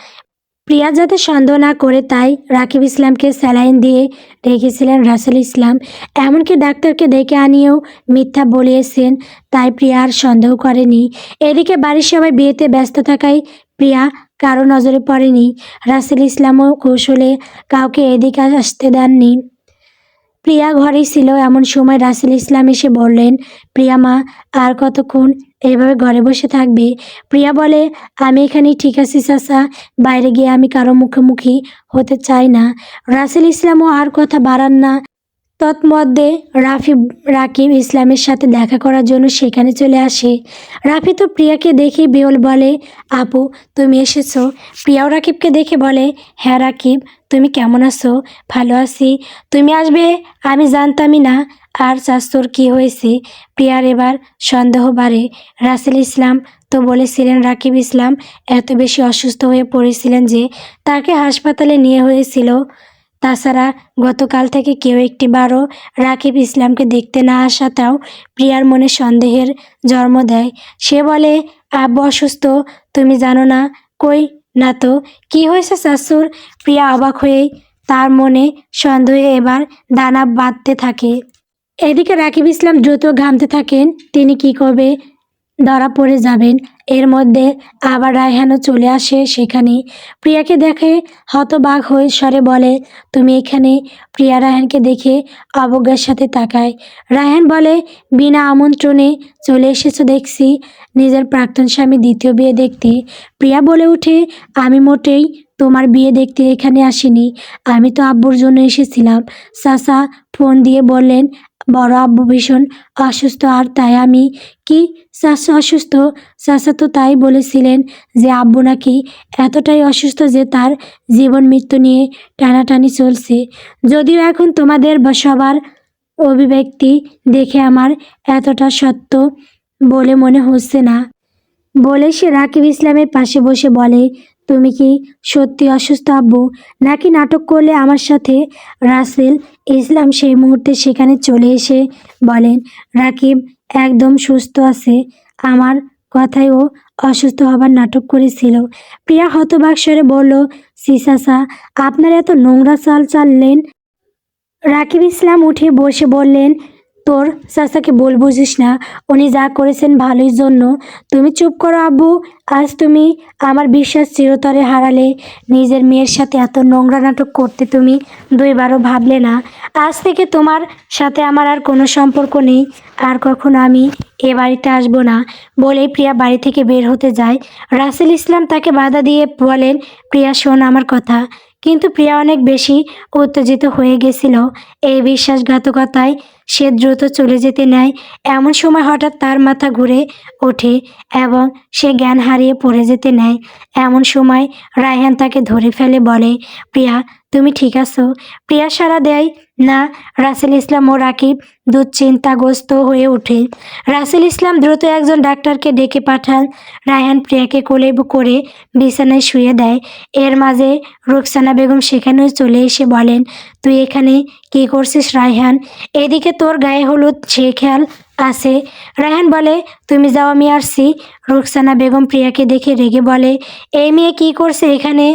Speaker 1: প্রিয়া যাতে সন্দেহ না করে তাই রাকিব ইসলামকে স্যালাইন দিয়ে রেখেছিলেন রাসেল ইসলাম। এমনকি ডাক্তারকে ডেকে আনিয়েও মিথ্যা বলিয়েছেন, তাই প্রিয়া আর সন্দেহ করেনি। এদিকে বাড়ির সবাই বিয়েতে ব্যস্ত থাকায় প্রিয়া কারো নজরে পড়েনি। রাসেল ইসলামও কৌশলে কাউকে এদিকে আসতে দেননি। প্রিয়া ঘরেই ছিল। এমন সময় রাসেল ইসলাম এসে বললেন, প্রিয়া মা আর কতক্ষণ এইভাবে ঘরে বসে থাকবে? প্রিয়া বলে, আমি এখানেই ঠিক আছি চাচা, বাইরে গিয়ে আমি কারো মুখোমুখি হতে চাই না। রাসেল ইসলামও আর কথা বাড়ান না। তৎমধ্যে রাকিব ইসলামের সাথে দেখা করার জন্য সেখানে চলে আসে। রাফি তো প্রিয়াকে দেখে বিহল বলে, আপু তুমি এসেছো? প্রিয়াও রাকিবকে দেখে বলে, হ্যাঁ রাকিব, তুমি কেমন আছো? ভালো আছি। তুমি আসবে আমি জানতামই না। আর চাচুর কি হয়েছে? প্রিয়ার এবার সন্দেহ বাড়ে। রাসেল ইসলাম তো বলেছিলেন রাকিব ইসলাম এত বেশি অসুস্থ হয়ে পড়েছিলেন যে তাকে হাসপাতালে নিয়ে হয়েছিল। তাছাড়া গতকাল থেকে কেউ একটিবারও রাকিব ইসলামকে দেখতে না আসাটাও প্রিয়ার মনে সন্দেহের জন্ম দেয়। সে বলে, আব্বু অসুস্থ, তুমি জানো না? কই না তো। কি হয়েছে চাচুর? প্রিয়া অবাক হয়েই তার মনে সন্দেহে এবার দানা বাঁধতে থাকে। এদিকে রাকিব ইসলাম দ্রুত ঘামতে থাকেন। তিনি কি করবে, ধরা পড়ে যাবেন। এর মধ্যে আবার রায়হানও চলে আসে সেখানে। প্রিয়াকে দেখে হতবাক হয়ে স্বরে বলে, তুমি এখানে? প্রিয়া রায়হানকে দেখে অবজ্ঞার সাথে তাকায়। রায়হান বলে, বিনা আমন্ত্রণে চলে এসেছো দেখছি, নিজের প্রাক্তন স্বামী দ্বিতীয় বিয়ে দেখতে। প্রিয়া বলে ওঠে, আমি মোটেই তোমার বিয়ে দেখতে এখানে আসিনি, আমি তো আব্বুর জন্য এসেছিলাম। চাচা ফোন দিয়ে বললেন বড় আব্বু ভীষণ অসুস্থ, আর তাই আমি। কি চাচা অসুস্থ? চাচা তো তাই বলেছিলেন যে আব্বু নাকি এতটাই অসুস্থ যে তার জীবন মৃত্যু নিয়ে টানাটানি চলছে। যদিও এখন তোমাদের সবার অভিব্যক্তি দেখে আমার এতটা সত্য বলে মনে হচ্ছে না। বলে সে রাকিব ইসলামের পাশে বসে বলে, তুমি কি সত্যি অসুস্থ আব্বু, নাকি নাটক করলে আমার সাথে? রাসেল ইসলাম সেই মুহূর্তে সেখানে চলে এসে বলেন, রাকিব একদম সুস্থ আছে, আমার কথায় ও অসুস্থ হবার নাটক করেছিল। প্রিয়া হতবাক স্বরে বলল, সি চাচা, আপনার এত নোংরা চাল চাললেন? রাকিব ইসলাম উঠে বসে বললেন, তোর চাচাকে বল বুঝিস না, উনি যা করেছেন ভালোই জন্য। তুমি চুপ করো আব্বু, আজ তুমি আমার বিশ্বাস চিরতরে হারালে। নিজের মেয়ের সাথে এত নোংরা নাটক করতে তুমি দুইবারও ভাবলে না। আজ থেকে তোমার সাথে আমার আর কোনো সম্পর্ক নেই। আর কখনো আমি এ বাড়িতে আসবো না। বলেই প্রিয়া বাড়ি থেকে বের হতে যায়। রাসেল ইসলাম তাকে বাধা দিয়ে বলেন, প্রিয়া শোন আমার কথা। কিন্তু প্রিয়া অনেক বেশি উত্তেজিত হয়ে গেছিল এই বিশ্বাসঘাতকতায়। সে দ্রুত চলে যেতে নেয়। এমন সময় হঠাৎ তার মাথা ঘুরে ওঠে এবং সে জ্ঞান হারিয়ে পড়ে যেতে নেয়। এমন সময় রায়হান তাকে ধরে ফেলে, বলে, প্রিয়া তুমি ঠিক আছো? প্রিয়া সাড়া দেয় না। রাসেল ইসলাম ও রাকিব দুশ্চিন্তাগ্রস্ত হয়ে ওঠে। রাসেল ইসলাম দ্রুত একজন ডাক্তারকে ডেকে পাঠান। রায়হান প্রিয়াকে কোলে করে বিছানায় শুয়ে দেয়। এর মাঝে রুকসানা বেগম সেখানেও চলে এসে বলেন, তুই এখানে কি করছিস রায়হান? এদিকে তোর গায়ে হলুদ সে খেয়াল আছে? রায়হান বলে, তুমি যাও, আমি আসছি। রুকসানা বেগম প্রিয়াকে দেখে রেগে বলে, এই মেয়ে কি করছে এখানে?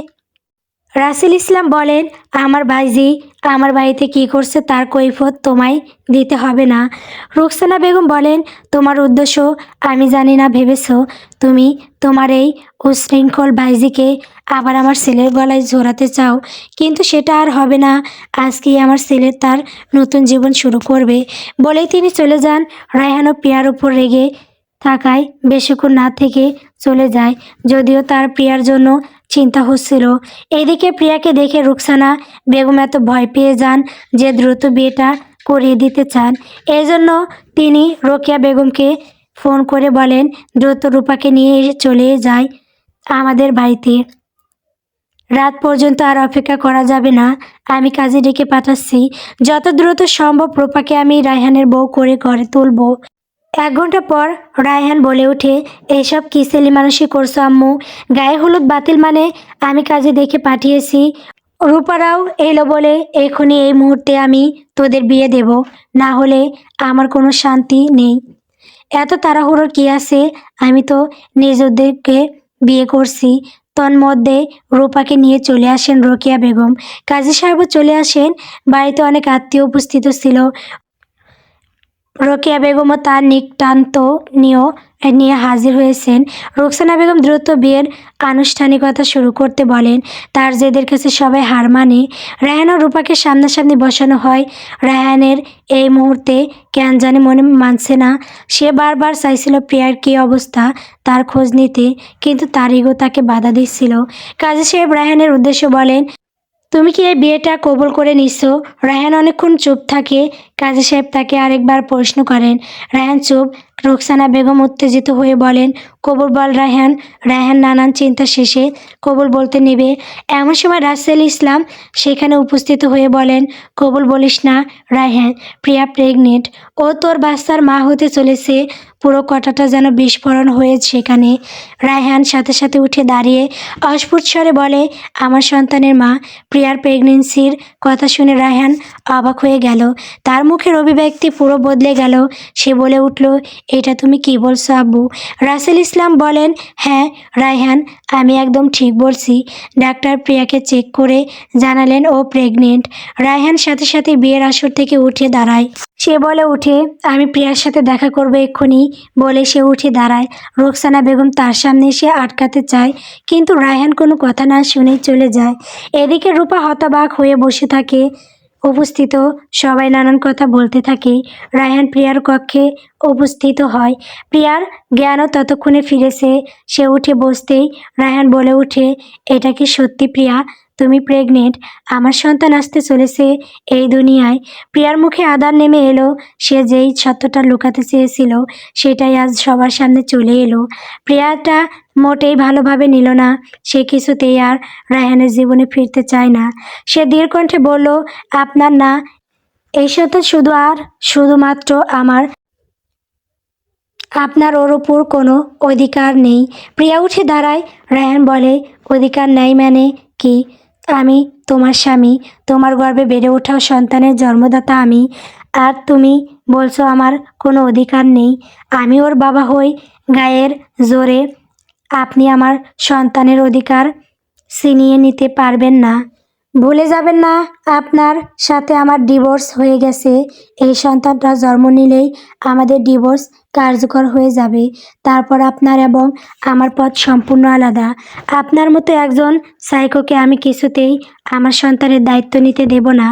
Speaker 1: রাসেল ইসলাম বলেন, আমার ভাইজি আমার বাড়িতে কি করছে তার কৈফিয়ত তোমায় দিতে হবে না। রুকসানা বেগম বলেন, তোমার উদ্দেশ্য আমি জানি না ভেবেছো তুমি তোমার এই উচ্ছৃঙ্খল ভাইজিকে আবার আমার ছেলের গলায় জড়াতে চাও, কিন্তু সেটা আর হবে না। আজকেই আমার ছেলে তার নতুন জীবন শুরু করবে। বলেই তিনি চলে যান। রায়হান ও প্রিয়ার উপর রেগে থাকায় বেশিক্ষণ না থেকে চলে যায়, যদিও তার প্রিয়ার জন্য চিন্তা হচ্ছিল। এদিকে প্রিয়াকে দেখে রুকসানা বেগম এত ভয় পেয়ে যান যে দ্রুত বিয়েটা করিয়ে দিতে চান। এই জন্য তিনি রোকেয়া বেগমকে ফোন করে বলেন, দ্রুত রূপাকে নিয়ে চলে যায় আমাদের বাড়িতে। রাত পর্যন্ত আর অপেক্ষা করা যাবে না। আমি কাজে ডেকে পাঠাচ্ছি। যত দ্রুত সম্ভব রূপাকে আমি রায়হানের বউ করে ঘরে তুলব। 1 ঘন্টা পর রায়হান বলে ওঠে, এসব কি ছেলে মানুষই করছো আম্মু? গায়ে হলুদ বাতিল মানে? আমি কাজে দেখে পাঠিয়েছি। রূপারাও এলো বলে এখনই এই মুহূর্তে আমি তোদের বিয়ে দেব, না হলে আমার কোনো শান্তি নেই। এত তাড়াহুড়োর কি আছে? আমি তো নিজ উদ্যোগে বিয়ে করছি। তন্মধ্যে রূপাকে নিয়ে চলে আসেন রোকেয়া বেগম। কাজী সাহেবও চলে আসেন। বাড়িতে অনেক আত্মীয় উপস্থিত ছিল। রোকেয়া বেগমও তার নিতান্ত নিয়ে হাজির হয়েছেন। রুকসানা বেগম দ্রুত বিয়ের আনুষ্ঠানিকতা শুরু করতে বলেন। তার জেদের কাছে সবাই হার মানে। রায়হান ও রূপাকে সামনাসামনি বসানো হয়। রায়হানের এই মুহূর্তে কেন জানি মনে মানছে না। সে বারবার চাইছিল প্রিয়ার কী অবস্থা তার খোঁজ নিতে, কিন্তু তার ইগো তাকে বাধা দিচ্ছিল। কাজী সাহেব রায়হানের উদ্দেশ্যে বলেন, তুমি কি এই বিয়েটা কবুল করে নিছো? রায়হান অনেকক্ষণ চুপ থাকে। কাজী সাহেব তাকে আরেকবার প্রশ্ন করেন। রায়হান চুপ। রোকসানা বেগম উত্তেজিত হয়ে বলেন, কবুল বল রায়হান। রায়হান নানান চিন্তা শেষে কবুল বলতে নেবে। এমন সময় রাসেল ইসলাম সেখানে উপস্থিত হয়ে বলেন, কবুল বলিস না রায়হান, প্রিয়া প্রেগনেন্ট। ও তোর বাচ্চার মা হতে চলেছে। পুরো কথাটা যেন বিস্ফোরণ হয়ে সেখানে। রায়হান সাথে সাথে উঠে দাঁড়িয়ে অস্ফুট স্বরে বলে, আমার সন্তানের মা। প্রিয়ার প্রেগনেন্সির কথা শুনে রায়হান অবাক হয়ে গেল। তার মুখের অভিব্যক্তি পুরো বদলে গেল। সে বলে উঠল, এটা তুমি কি বলছো আব্বু? রাসেল ইসলাম বলেন, হ্যাঁ রায়হান, আমি একদম ঠিক বলছি। ডাক্তার প্রিয়াকে চেক করে জানালেন ও প্রেগনেন্ট। রায়হান সাথে সাথে বিয়ের আসর থেকে উঠে দাঁড়ায়। সে বলে উঠে, আমি প্রিয়ার সাথে দেখা করবো এক্ষুনি। বলে সে উঠে দাঁড়ায়। রোকসানা বেগম তার সামনে এসে আটকাতে চায়, কিন্তু রায়হান কোনো কথা না শুনেই চলে যায়। এদিকে রূপা হতবাক হয়ে বসে থাকে। উপস্থিত সবাই নানান কথা বলতে থাকে। রায়হান প্রিয়ার কক্ষে উপস্থিত হয়। প্রিয়ার জ্ঞানও ততক্ষণে ফিরেছে। সে উঠে বসতেই রায়হান বলে উঠে, এটা কি সত্যি প্রিয়া? তুমি প্রেগনেন্ট? আমার সন্তান আসতে চলেছে এই দুনিয়ায়। প্রিয়ার মুখে আদার নেমে এলো। সে যেই সত্যটা লুকাতে চেয়েছিল সেটাই আজ সবার সামনে চলে এলো। প্রিয়াটা মোটেই ভালোভাবে নিল না। সে কিছুতেই আর রায়হানের জীবনে ফিরতে চায় না। সে দৃঢ় কণ্ঠে বলল, আপনার না, এই সন্তান শুধু আর শুধুমাত্র আমার। আপনার ওর ওপর কোনো অধিকার নেই। প্রিয়া উঠে দাঁড়ায়। রায়হান বলে, অধিকার নেই মানে কি? আমি তোমার স্বামী। তোমার গর্ভে বেড়ে ওঠা সন্তানের জন্মদাতা আমি। আর তুমি বলছো আমার কোনো অধিকার নেই? আমি ওর বাবা হই গায়ের জোরে। আপনি আমার সন্তানের অধিকার ছিনিয়ে নিতে পারবেন না। ভুলে যাবেন না আপনার সাথে আমার ডিভোর্স হয়ে গেছে। এই সন্তানটা জন্ম নিলেই আমাদের ডিভোর্স কার্যকর হয়ে যাবে। তারপর আপনার এবং আমার পথ সম্পূর্ণ আলাদা। আপনার মতো একজন সাইকোকে আমি কিছুতেই আমার সন্তানের দায়িত্ব নিতে দেব না।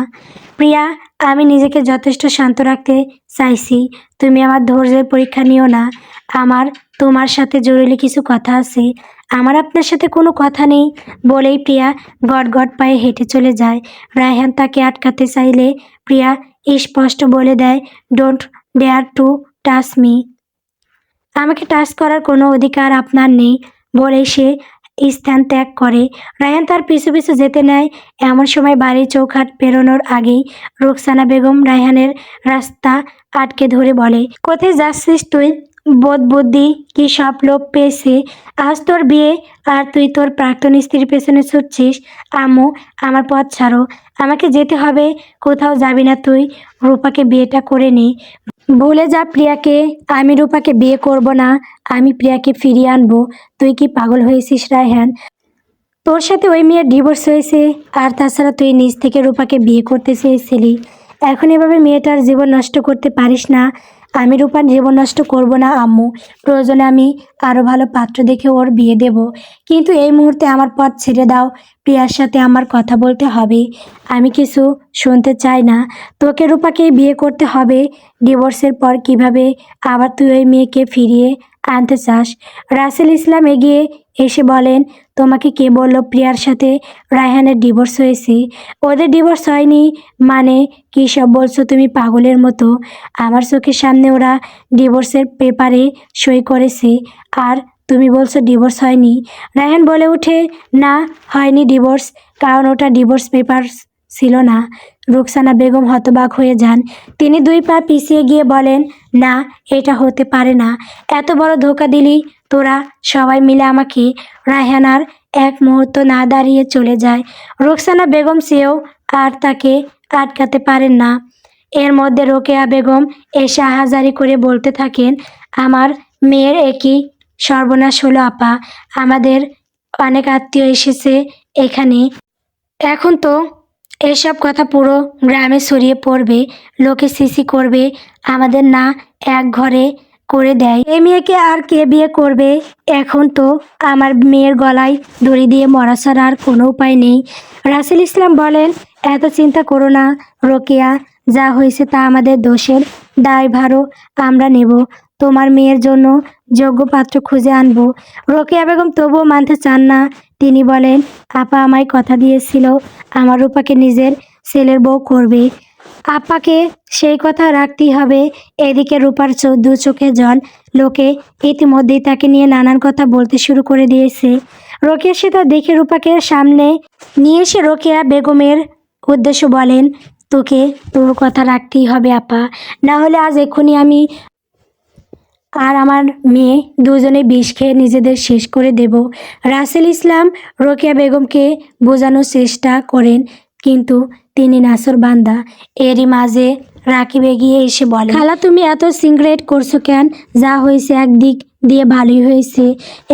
Speaker 1: প্রিয়া, আমি নিজেকে যথেষ্ট শান্ত রাখতে চাইছি। তুমি আমার ধৈর্যের পরীক্ষা নিও না। আমার তোমার সাথে জরুরি কিছু কথা আছে। আমার আপনার সাথে কোনো কথা নেই বলেই প্রিয়া গটগট পায়ে হেঁটে চলে যায়। রায়হান তাকে আটকাতে চাইলে প্রিয়া স্পষ্ট বলে দেয়, don't dare to touch me. আমাকে টাচ করার কোনো অধিকার আপনার নেই বলেই সে স্থান ত্যাগ করে। রায়হান তার পিছু পিছু যেতে নেয়। এমন সময় বাড়ির চৌখাট পেরোনোর আগেই রোকসানা বেগম রায়হানের রাস্তা আটকে ধরে বলে, কোথায় যাচ্ছিস তুই? বোধ বুদ্ধি কি সব লোপ পেয়েছে? আজ তোর বিয়ে আর তুই তোর প্রাক্তন স্ত্রীর পেছনে ছুটছিস? আম্মু, আমার পথ ছাড়ো, আমাকে যেতে হবে। কোথাও যাবি না তুই, রূপাকে বিয়েটা করে নে। ভুলে যা প্রিয়াকে। আমি রূপাকে বিয়ে করব না, আমি প্রিয়াকে ফিরিয়ে আনবো। তুই কি পাগল হয়েছিস রায়হান? তোর সাথে ওই মেয়ের ডিভোর্স হয়েছে, আর তাছাড়া তুই নিজ থেকে রূপাকে বিয়ে করতে চেয়েছিলি। এখন এভাবে মেয়েটার জীবন নষ্ট করতে পারিস না। আমি রূপার জীবন নষ্ট করব না আম্মু। প্রয়োজনে আমি আরও ভালো পাত্র দেখে ওর বিয়ে দেব, কিন্তু এই মুহূর্তে আমার পথ ছেড়ে দাও। প্রিয়ার সাথে আমার কথা বলতে হবে। আমি কিছু শুনতে চাই না। তোকে রূপাকেই বিয়ে করতে হবে। ডিভোর্সের পর কিভাবে আবার তুই ওই মেয়েকে ফিরিয়ে আনতে চাস? রাসেল ইসলাম এগিয়ে এসে বলেন, তোমাকে কে বলল প্রিয়ার সাথে রায়হানের ডিভোর্স হয়েছে? ওদের ডিভোর্স হয়নি মানে? কী সব বলছো তুমি পাগলের মতো? আমার চোখের সামনে ওরা ডিভোর্সের পেপারে সই করেছে, আর তুমি বলছো ডিভোর্স হয়নি? রায়হান বলে ওঠে, না, হয়নি ডিভোর্স, কারণ ওটা ডিভোর্স পেপার ছিল না। রুকসানা বেগম হতবাক হয়ে যান। তিনি 2 পা পিছিয়ে গিয়ে বলেন, না, এটা হতে পারে না। এত বড় ধোঁকা দিলি তোরা সবাই মিলে আমাকে। রায়হান আর এক মুহূর্ত না দাঁড়িয়ে চলে যায়। রুকসানা বেগম চেয়েও আর তাকে আটকাতে পারেন না। এর মধ্যে রোকেয়া বেগম এসে আহাজারি করে বলতে থাকেন, আমার মেয়ের একই সর্বনাশ হলো আপা। আমাদের অনেক আত্মীয় এসেছে এখানে। এখন তো এসব কথা পুরো গ্রামে ছড়িয়ে পড়বে, লোকে সিসি করবে, আমাদের না এক ঘরে করে দেয়। এই মেয়েকে আর কে বিয়ে করবে? এখন তো আমার মেয়ের গলায় দড়ি দিয়ে মরা ছাড়া আর কোনো উপায় নেই। রাসেল ইসলাম বলেন, এত চিন্তা করো না রোকেয়া, যা হয়েছে তা আমাদের দোষের দায়ভারও আমরা নেব। তোমার মেয়ের জন্য যোগ্য পাত্র খুঁজে আনবো। রোকেয়া বেগম তবুও মানতে চান না। তিনি বলেন, আপা আমায় কথা দিয়েছিল আমার রূপাকে নিজের ছেলের বউ করবে। আপাকে সেই কথা রাখতেই হবে। এদিকে রূপার 2 চোখে জল। লোকে ইতিমধ্যেই তাকে নিয়ে নানান কথা বলতে শুরু করে দিয়েছে। রোকেয়া সেটা দেখে রূপাকে সামনে নিয়ে এসে রোকেয়া বেগমের উদ্দেশ্য বলেন, তোকে তোর কথা রাখতেই হবে আপা, না হলে আজ এক্ষুনি আমি আর আমার মেয়ে দুজনে বিষ খেয়ে নিজেদের শেষ করে দেব। রাসেল ইসলাম রোকেয়া বেগমকে বোঝানোর চেষ্টা করেন, কিন্তু তিনি নাছোড়বান্দা। এরই মাঝে রাকিব এগিয়ে এসে বলে, খালা তুমি এত সিগারেট করছো কেন? যা হয়েছে একদিক দিয়ে ভালোই হয়েছে।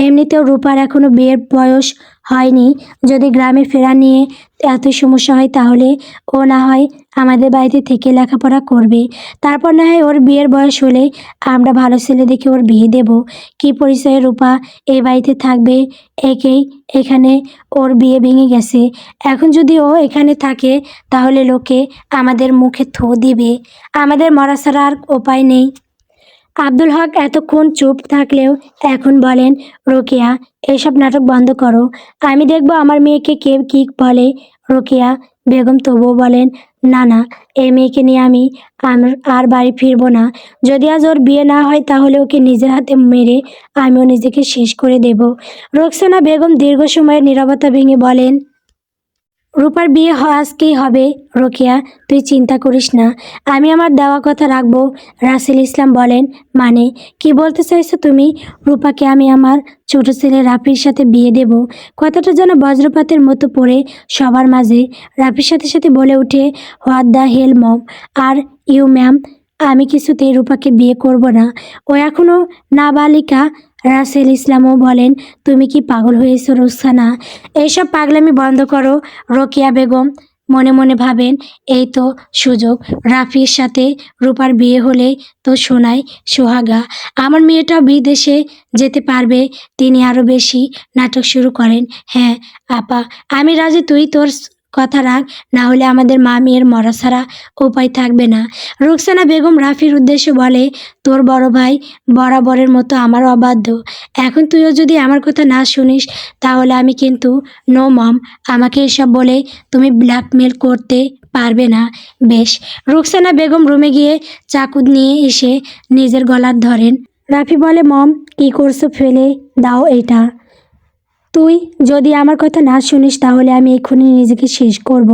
Speaker 1: এমনিতেও রূপার এখনো বিয়ের বয়স হয়নি। যদি গ্রামে ফেরা নিয়ে এত সমস্যা হয় তাহলে ও না হয় আমাদের বাড়িতে থেকে লেখাপড়া করবে। তারপর না হয় ওর বিয়ের বয়স হলে আমরা ভালো ছেলে দেখে ওর বিয়ে দেব। কি পরিচয়ে রূপা এই বাড়িতে থাকবে? এখানে ওর বিয়ে ভেঙে গেছে। এখন যদি ও এখানে থাকে তাহলে লোকে আমাদের মুখে থু দিবে। আমাদের মরা ছাড়া আর উপায় নেই। আব্দুল হক এতক্ষণ চুপ থাকলেও এখন বলেন, রোকেয়া এসব নাটক বন্ধ করো, আমি দেখব আমার মেয়েকে কে কী বলে। রোকেয়া বেগম তবুও বলেন, না না, এই মেয়েকে নিয়ে আমি আর বাড়ি ফিরবো না। যদি আজ ওর বিয়ে না হয় তাহলে ওকে নিজের হাতে মেরে আমিও নিজেকে শেষ করে দেব। রোকসানা বেগম দীর্ঘ সময়ের নীরবতা ভেঙে বলেন, রূপার বিয়ে আজকেই হবে রোকেয়া, তুই চিন্তা করিস না, আমি আমার দেওয়া কথা রাখবো। রাসেল ইসলাম বলেন, মানে কি বলতে চাইছো তুমি? রূপাকে আমি আমার ছোট ছেলে রাফির সাথে বিয়ে দেব? কথাটা যেন বজ্রপাতের মতো পড়ে সবার মাঝে। রাফির সাথে সাথে বলে ওঠে, what the hell mom are you ma'am, আমি কিছুতেই রূপাকে বিয়ে করব না, ও এখনও নাবালিকা। রাসেল ইসলামও বলেন, তুমি কি পাগল হয়েছো রোকসানা? এইসব পাগলামি বন্ধ করো। রোকেয়া বেগম মনে মনে ভাবেন এই তো সুযোগ, রাফির সাথে রূপার বিয়ে হলে তো সোনাই সোহাগা, আমার মেয়েটাও বিদেশে যেতে পারবে। তিনি আরও বেশি নাটক শুরু করেন। হ্যাঁ আপা, আমি রাজি, তুই তোর কথা রাখ, না হলে আমাদের মা মেয়ের মরা ছাড়া উপায় থাকবে না। রুকসানা বেগম রাফির উদ্দেশ্যে বলে, তোর বড় ভাই বরাবরের মতো আমার অবাধ্য, এখন তুইও যদি আমার কথা না শুনিস তাহলে আমি কিন্তু নো মম, আমাকে এসব বলে তুমি ব্ল্যাকমেল করতে পারবে না। বেশ। রুকসানা বেগম রুমে গিয়ে চাকু নিয়ে এসে নিজের গলার ধরেন। রাফি বলে, মম কী করছো, ফেলে দাও এটা। তুই যদি আমার কথা না শুনিস তাহলে আমি এক্ষুনি নিজেকে শেষ করব।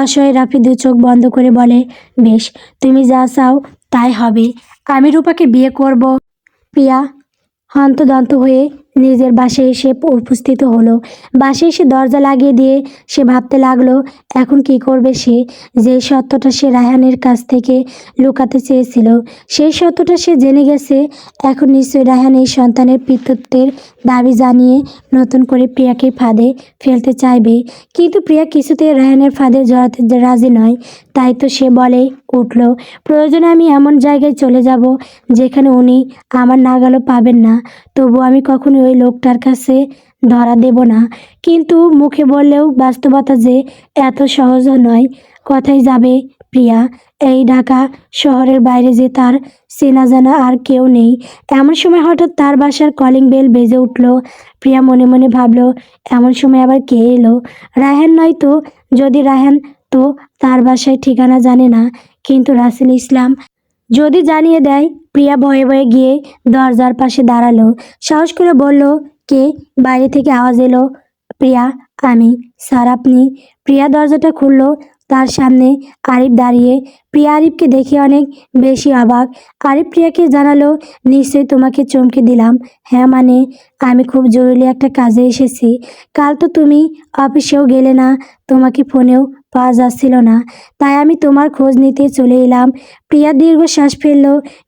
Speaker 1: অসহায় রাফি দু চোখ বন্ধ করে বলে, বেশ, তুমি যা চাও তাই হবে, আমি রূপাকে বিয়ে করব। প্রিয়া হন্তদন্ত হয়ে নিজের বাসায় এসে উপস্থিত হলো। বাসায় এসে দরজা লাগিয়ে দিয়ে সে ভাবতে লাগলো এখন কি করবে সে। যে সত্যটা সে রায়হানের কাছ থেকে লুকাতে চেয়েছিল সেই সত্যটা সে জেনে গেছে। এখন নিশ্চয়ই রায়হান এই সন্তানের পিতৃত্বের দাবি জানিয়ে নতুন করে প্রিয়াকে ফাঁদে ফেলতে চাইবে, কিন্তু প্রিয়া কিছুতেই রায়হানের ফাঁদে জড়াতে রাজি নয়। তাই তো সে বলে উঠল, প্রয়োজনে আমি এমন জায়গায় চলে যাব যেখানে উনি আমার নাগালও পাবেন না, তবু আমি কখনোই ওই লোকটার কাছে ধরা দেব না। কিন্তু মুখে বললেও বাস্তবতা যে এত সহজও নয়। কথাই যাবে প্রিয়া, এই ঢাকা শহরের বাইরে যে তার চেনা জানা আর কেউ নেই। এমন সময় হঠাৎ তার বাসার কলিং বেল বেজে উঠল। প্রিয়া মনে মনে ভাবল, এমন সময় আবার কে এলো? রায়হান নয় তো? যদি রায়হান, তো তার বাসায় ঠিকানা জানে না, কিন্তু রাসেল ইসলাম যদি জানিয়ে দেয়। প্রিয়া ভয়ে ভয়ে গিয়ে দরজার পাশে দাঁড়ালো, সাহস করে বলল, কে? বাইরে থেকে আওয়াজ এলো, প্রিয়া, আমি। স্যার আপনি? প্রিয়া দরজাটা খুলল, তার সামনে আরিফ দাঁড়িয়ে। প্রিয়া আরিফকে দেখে অনেক বেশি অবাক। আরিফ প্রিয়াকে জানালো, নিশ্চয়ই তোমাকে চমকে দিলাম। হ্যাঁ মানে, আমি খুব জরুরি একটা কাজে এসেছি। কাল তো তুমি অফিসেও গেলে না, তোমাকে ফোনেও পাওয়া যাচ্ছিল না, তাই আমি তোমার খোঁজ নিতে চলে এলাম। প্রিয়া দীর্ঘশ্বাস ফেলল।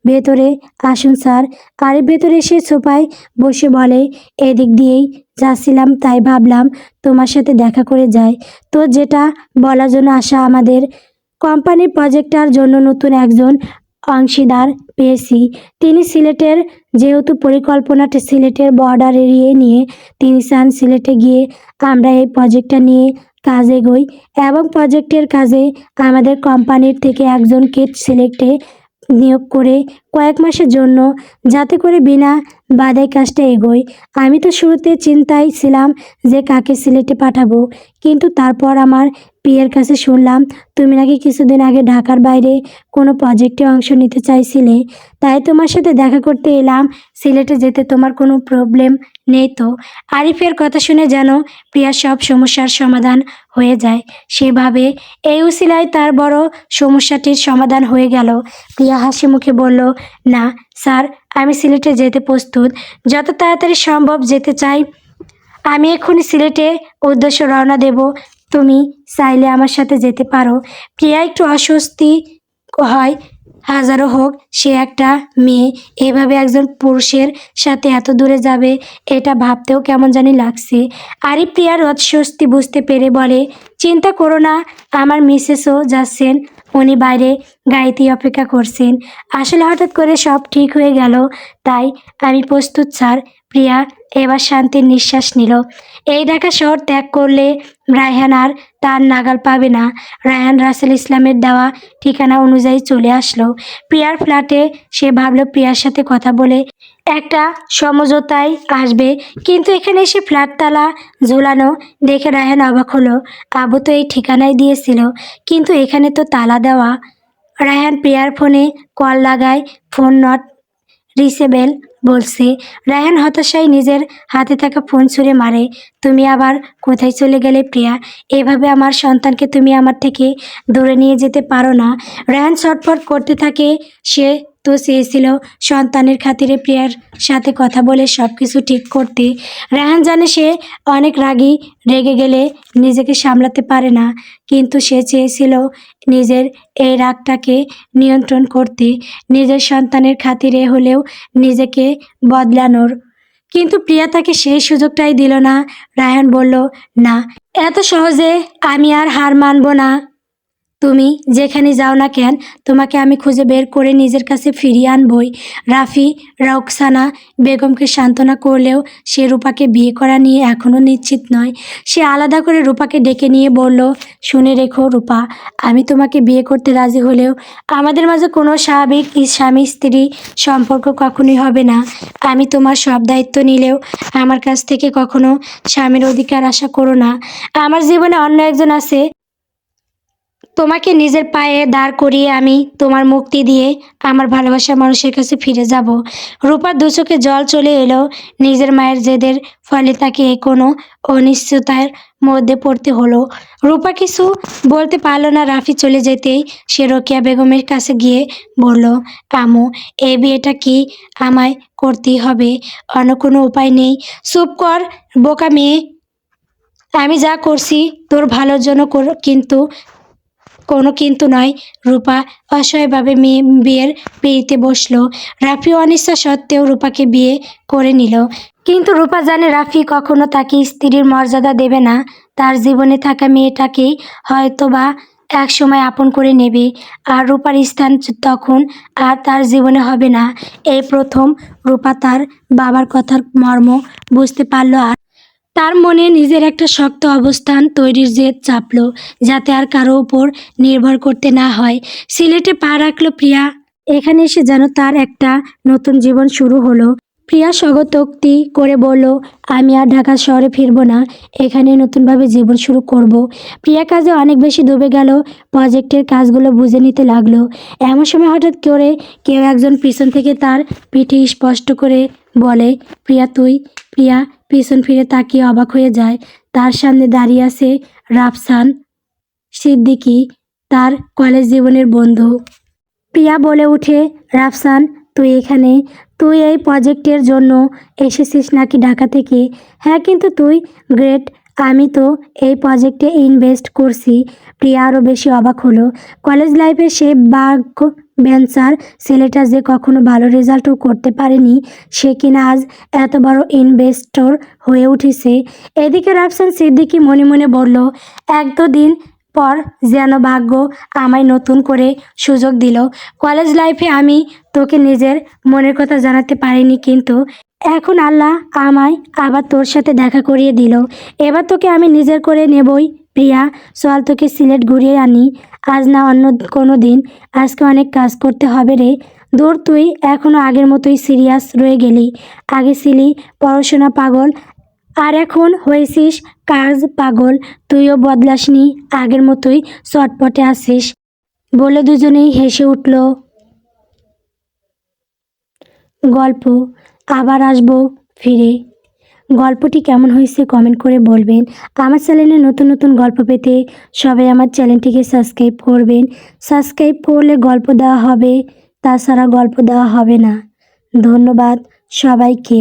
Speaker 1: ভেতরে আসুন স্যার। আরিফ ভেতরে এসে সোফায় বসে বলে, এদিক দিয়েই যাচ্ছিলাম, তাই ভাবলাম তোমার সাথে দেখা করে যাই। তো যেটা বলার জন্য আসা, আমাদের কোম্পানির প্রজেক্টটার জন্য নতুন একজন অংশীদার পেয়েছি। তিনি সিলেটের, যেহেতু পরিকল্পনাটা সিলেটের বর্ডার এড়িয়ে নিয়ে তিনি চান সিলেটে গিয়ে আমরা এই প্রজেক্টটা নিয়ে কাজ এগোই এবং প্রজেক্টের কাজে আমাদের কোম্পানির থেকে একজনকে সিলেক্টে নিয়োগ করে কয়েক মাসের জন্য, যাতে করে বিনা বাধায় কাজটা এগোয়। আমি তো শুরুতে চিন্তায় ছিলাম যে কাকে সিলেটে পাঠাবো, কিন্তু তারপর আমার পিয়ের কাছে শুনলাম তুমি নাকি কিছুদিন আগে ঢাকার বাইরে কোনো প্রজেক্টে অংশ নিতে চাইছিলে, তাই তোমার সাথে দেখা করতে এলাম। সিলেটে যেতে তোমার কোনো প্রবলেম নেই তো? আরিফের কথা শুনে যেন প্রিয়ার সব সমস্যার সমাধান হয়ে যায়। সেভাবে এই উসিলায় তার বড় সমস্যাটির সমাধান হয়ে গেল। প্রিয়া হাসি মুখে বলল, না স্যার, আমি সিলেটে যেতে প্রস্তুত, যত তাড়াতাড়ি সম্ভব যেতে চাই। আমি এক্ষুনি সিলেটে উদ্দেশ্য রওনা দেব, তুমি চাইলে আমার সাথে যেতে পারো। প্রিয়া একটু অস্বস্তি হয়, হাজারো হোক সে একটা মেয়ে, এভাবে একজন পুরুষের সাথে এত দূরে যাবে এটা ভাবতেও কেমন জানি লাগছে। আরিফ প্রিয়ার অস্বস্তি বুঝতে পেরে বলে, চিন্তা করো না, আমার মিসেসও যাচ্ছেন, উনি বাইরে গাড়িতেই অপেক্ষা করছেন। আসলে হঠাৎ করে সব ঠিক হয়ে গেল, তাই আমি প্রস্তুত স্যার। প্রিয়া এবার শান্তির নিঃশ্বাস নিল। এই ঢাকা শহর ত্যাগ করলে রায়হান আর তার নাগাল পাবে না। রায়হান রাসেল ইসলামের দেওয়া ঠিকানা অনুযায়ী চলে আসলো প্রিয়ার ফ্ল্যাটে। সে ভাবলো প্রিয়ার সাথে কথা বলে একটা সমঝোতায় আসবে, কিন্তু এখানে এসে ফ্ল্যাট তালা ঝোলানো দেখে রায়হান অবাক হলো। আবু তো এই ঠিকানায় দিয়েছিল, কিন্তু এখানে তো তালা দেওয়া। রায়হান প্রিয়ার ফোনে কল লাগায়, ফোন নট রিচেবল বলছে। রায়হান হতাশায় নিজের হাতে থাকা ফোন ছুঁড়ে মারে। তুমি আবার কোথায় চলে গেলে প্রিয়া? এভাবে আমার সন্তানকে তুমি আমার থেকে দূরে নিয়ে যেতে পারো না। রায়হান ছটফট করতে থাকে। সে তো চেয়েছিল সন্তানের খাতিরে প্রিয়ার সাথে কথা বলে সব কিছু ঠিক করতে। রায়হান জানে সে অনেক রাগী, রেগে গেলে নিজেকে সামলাতে পারে না, কিন্তু সে চেয়েছিল নিজের এই রাগটাকে নিয়ন্ত্রণ করতে, নিজের সন্তানের খাতিরে হলেও নিজেকে বদলানোর। কিন্তু প্রিয়া তাকে সেই সুযোগটাই দিল না। রায়হান বলল, না, এত সহজে আমি আর হার মানব না। তুমি যেখানে যাও না কেন, তোমাকে আমি খুঁজে বের করে নিজের কাছে ফিরিয়ে আনবই। রাফি রওকসানা বেগমকে সান্ত্বনা করলেও সে রূপাকে বিয়ে করা নিয়ে এখনও নিশ্চিত নয়। সে আলাদা করে রূপাকে ডেকে নিয়ে বলল, শুনে রেখো রূপা, আমি তোমাকে বিয়ে করতে রাজি হলেও আমাদের মাঝে কোনো স্বাভাবিক স্বামী স্ত্রী সম্পর্ক কখনোই হবে না। আমি তোমার সব দায়িত্ব নিলেও আমার কাছ থেকে কখনো স্বামীর অধিকার আশা করো না। আমার জীবনে অন্য একজন আছে, তোমাকে নিজের পায়ে দাঁড় করিয়ে আমি তোমার মুক্তি দিয়ে আমার ভালোবাসার মানুষের কাছে ফিরে যাব। রূপার দু চোখে জল চলে এলো। নিজের মায়ের জেদের ফলে তাকে কোনো অনিশ্চয়তার মধ্যে পড়তে হলো। রূপা কিছু বলতে পারলো না। রাফি চলে যেতেই সে রোকেয়া বেগমের কাছে গিয়ে বলল, আম্মু, এই বিয়েটা কি আমায় করতেই হবে? অন্য কোনো উপায় নেই? চুপ কর বোকা মেয়ে, আমি যা করছি তোর ভালোর জন্য কিন্তু কোনো কিন্তু নয়। রূপা অসহায়ভাবে বিয়ের পিঁড়িতে বসলো। রাফি অনিচ্ছা সত্ত্বেও রূপাকে বিয়ে করে নিল। কিন্তু রূপা জানে রাফি কখনো তাকে স্ত্রীর মর্যাদা দেবে না। তার জীবনে থাকা মেয়েটাকেই হয়তো বা এক সময় আপন করে নেবে, আর রূপার স্থান তখন আর তার জীবনে হবে না। এই প্রথম রূপা তার বাবার কথার মর্ম বুঝতে পারল, আর তার মনে নিজের একটা শক্ত অবস্থান তৈরির জেদ চাপলো, যাতে আর কারো উপর নির্ভর করতে না হয়। সিলেটে পা রাখলো প্রিয়া। এখানে এসে যেন তার একটা নতুন জীবন শুরু হলো। প্রিয়া স্বগতোক্তি করে বলল, আমি আর ঢাকা শহরে ফিরবো না, এখানে নতুনভাবে জীবন শুরু করব। প্রিয়া কাজে অনেক বেশি ডুবে গেল, প্রজেক্টের কাজগুলো বুঝে নিতে লাগলো। এমন সময় হঠাৎ করে কেউ একজন পিছন থেকে তার পিঠে স্পষ্ট করে বলে, প্রিয়া তুই। প্রিয়া পিছন ফিরে তাকিয়ে অবাক হয়ে যায়। তার সামনে দাঁড়িয়ে আছে রাফসান সিদ্দিকী, তার কলেজ জীবনের বন্ধু। প্রিয়া বলে উঠে, রাফসান, তুই এখানে? তুই এই প্রজেক্টের জন্য এসেছিস নাকি ঢাকা থেকে? হ্যাঁ, কিন্তু তুই গ্রেট, আমি তো এই প্রজেক্টে ইনভেস্ট করছি। প্রিয়া আরও বেশি অবাক হলো। কলেজ লাইফে সে বাগ বেঞ্চার ছেলেটা যে কখনো ভালো রেজাল্টও করতে পারেনি, সে কিনা আজ এত বড় ইনভেস্টর হয়ে উঠেছে। এদিকে রাফসান সিদ্দিকী মনে মনে বলল, এক দুদিন পর যেন ভাগ্য আমায় নতুন করে সুযোগ দিল। কলেজ লাইফে আমি তোকে নিজের মনের কথা জানাতে পারিনি, কিন্তু এখন আল্লাহ আমায় আবার তোর সাথে দেখা করিয়ে দিল। এবার তোকে আমি নিজের করে নেবই। প্রিয়া, চল তোকে সিলেট ঘুরিয়ে আনি, আজ না অন্য কোনো দিন। আজকে অনেক কাজ করতে হবে রে। দূর, তুই এখনও আগের মতোই সিরিয়াস রয়ে গেলি। আগে ছিলি পড়াশোনা পাগল, আর এখন হয়েছিস কাজ পাগল। তুইও বদলাসনি, আগের মতোই চটপটে আছিস। বলে দুজনেই হেসে উঠল। গল্প আবার আসবো ফিরে। গল্পটি কেমন হয়েছে কমেন্ট করে বলবেন। আমার চ্যানেলে নতুন নতুন গল্প পেতে সবাই আমার চ্যানেলটিকে সাবস্ক্রাইব করবেন। সাবস্ক্রাইব করলে গল্প দেওয়া হবে, তাছাড়া গল্প দেওয়া হবে না। ধন্যবাদ সবাইকে।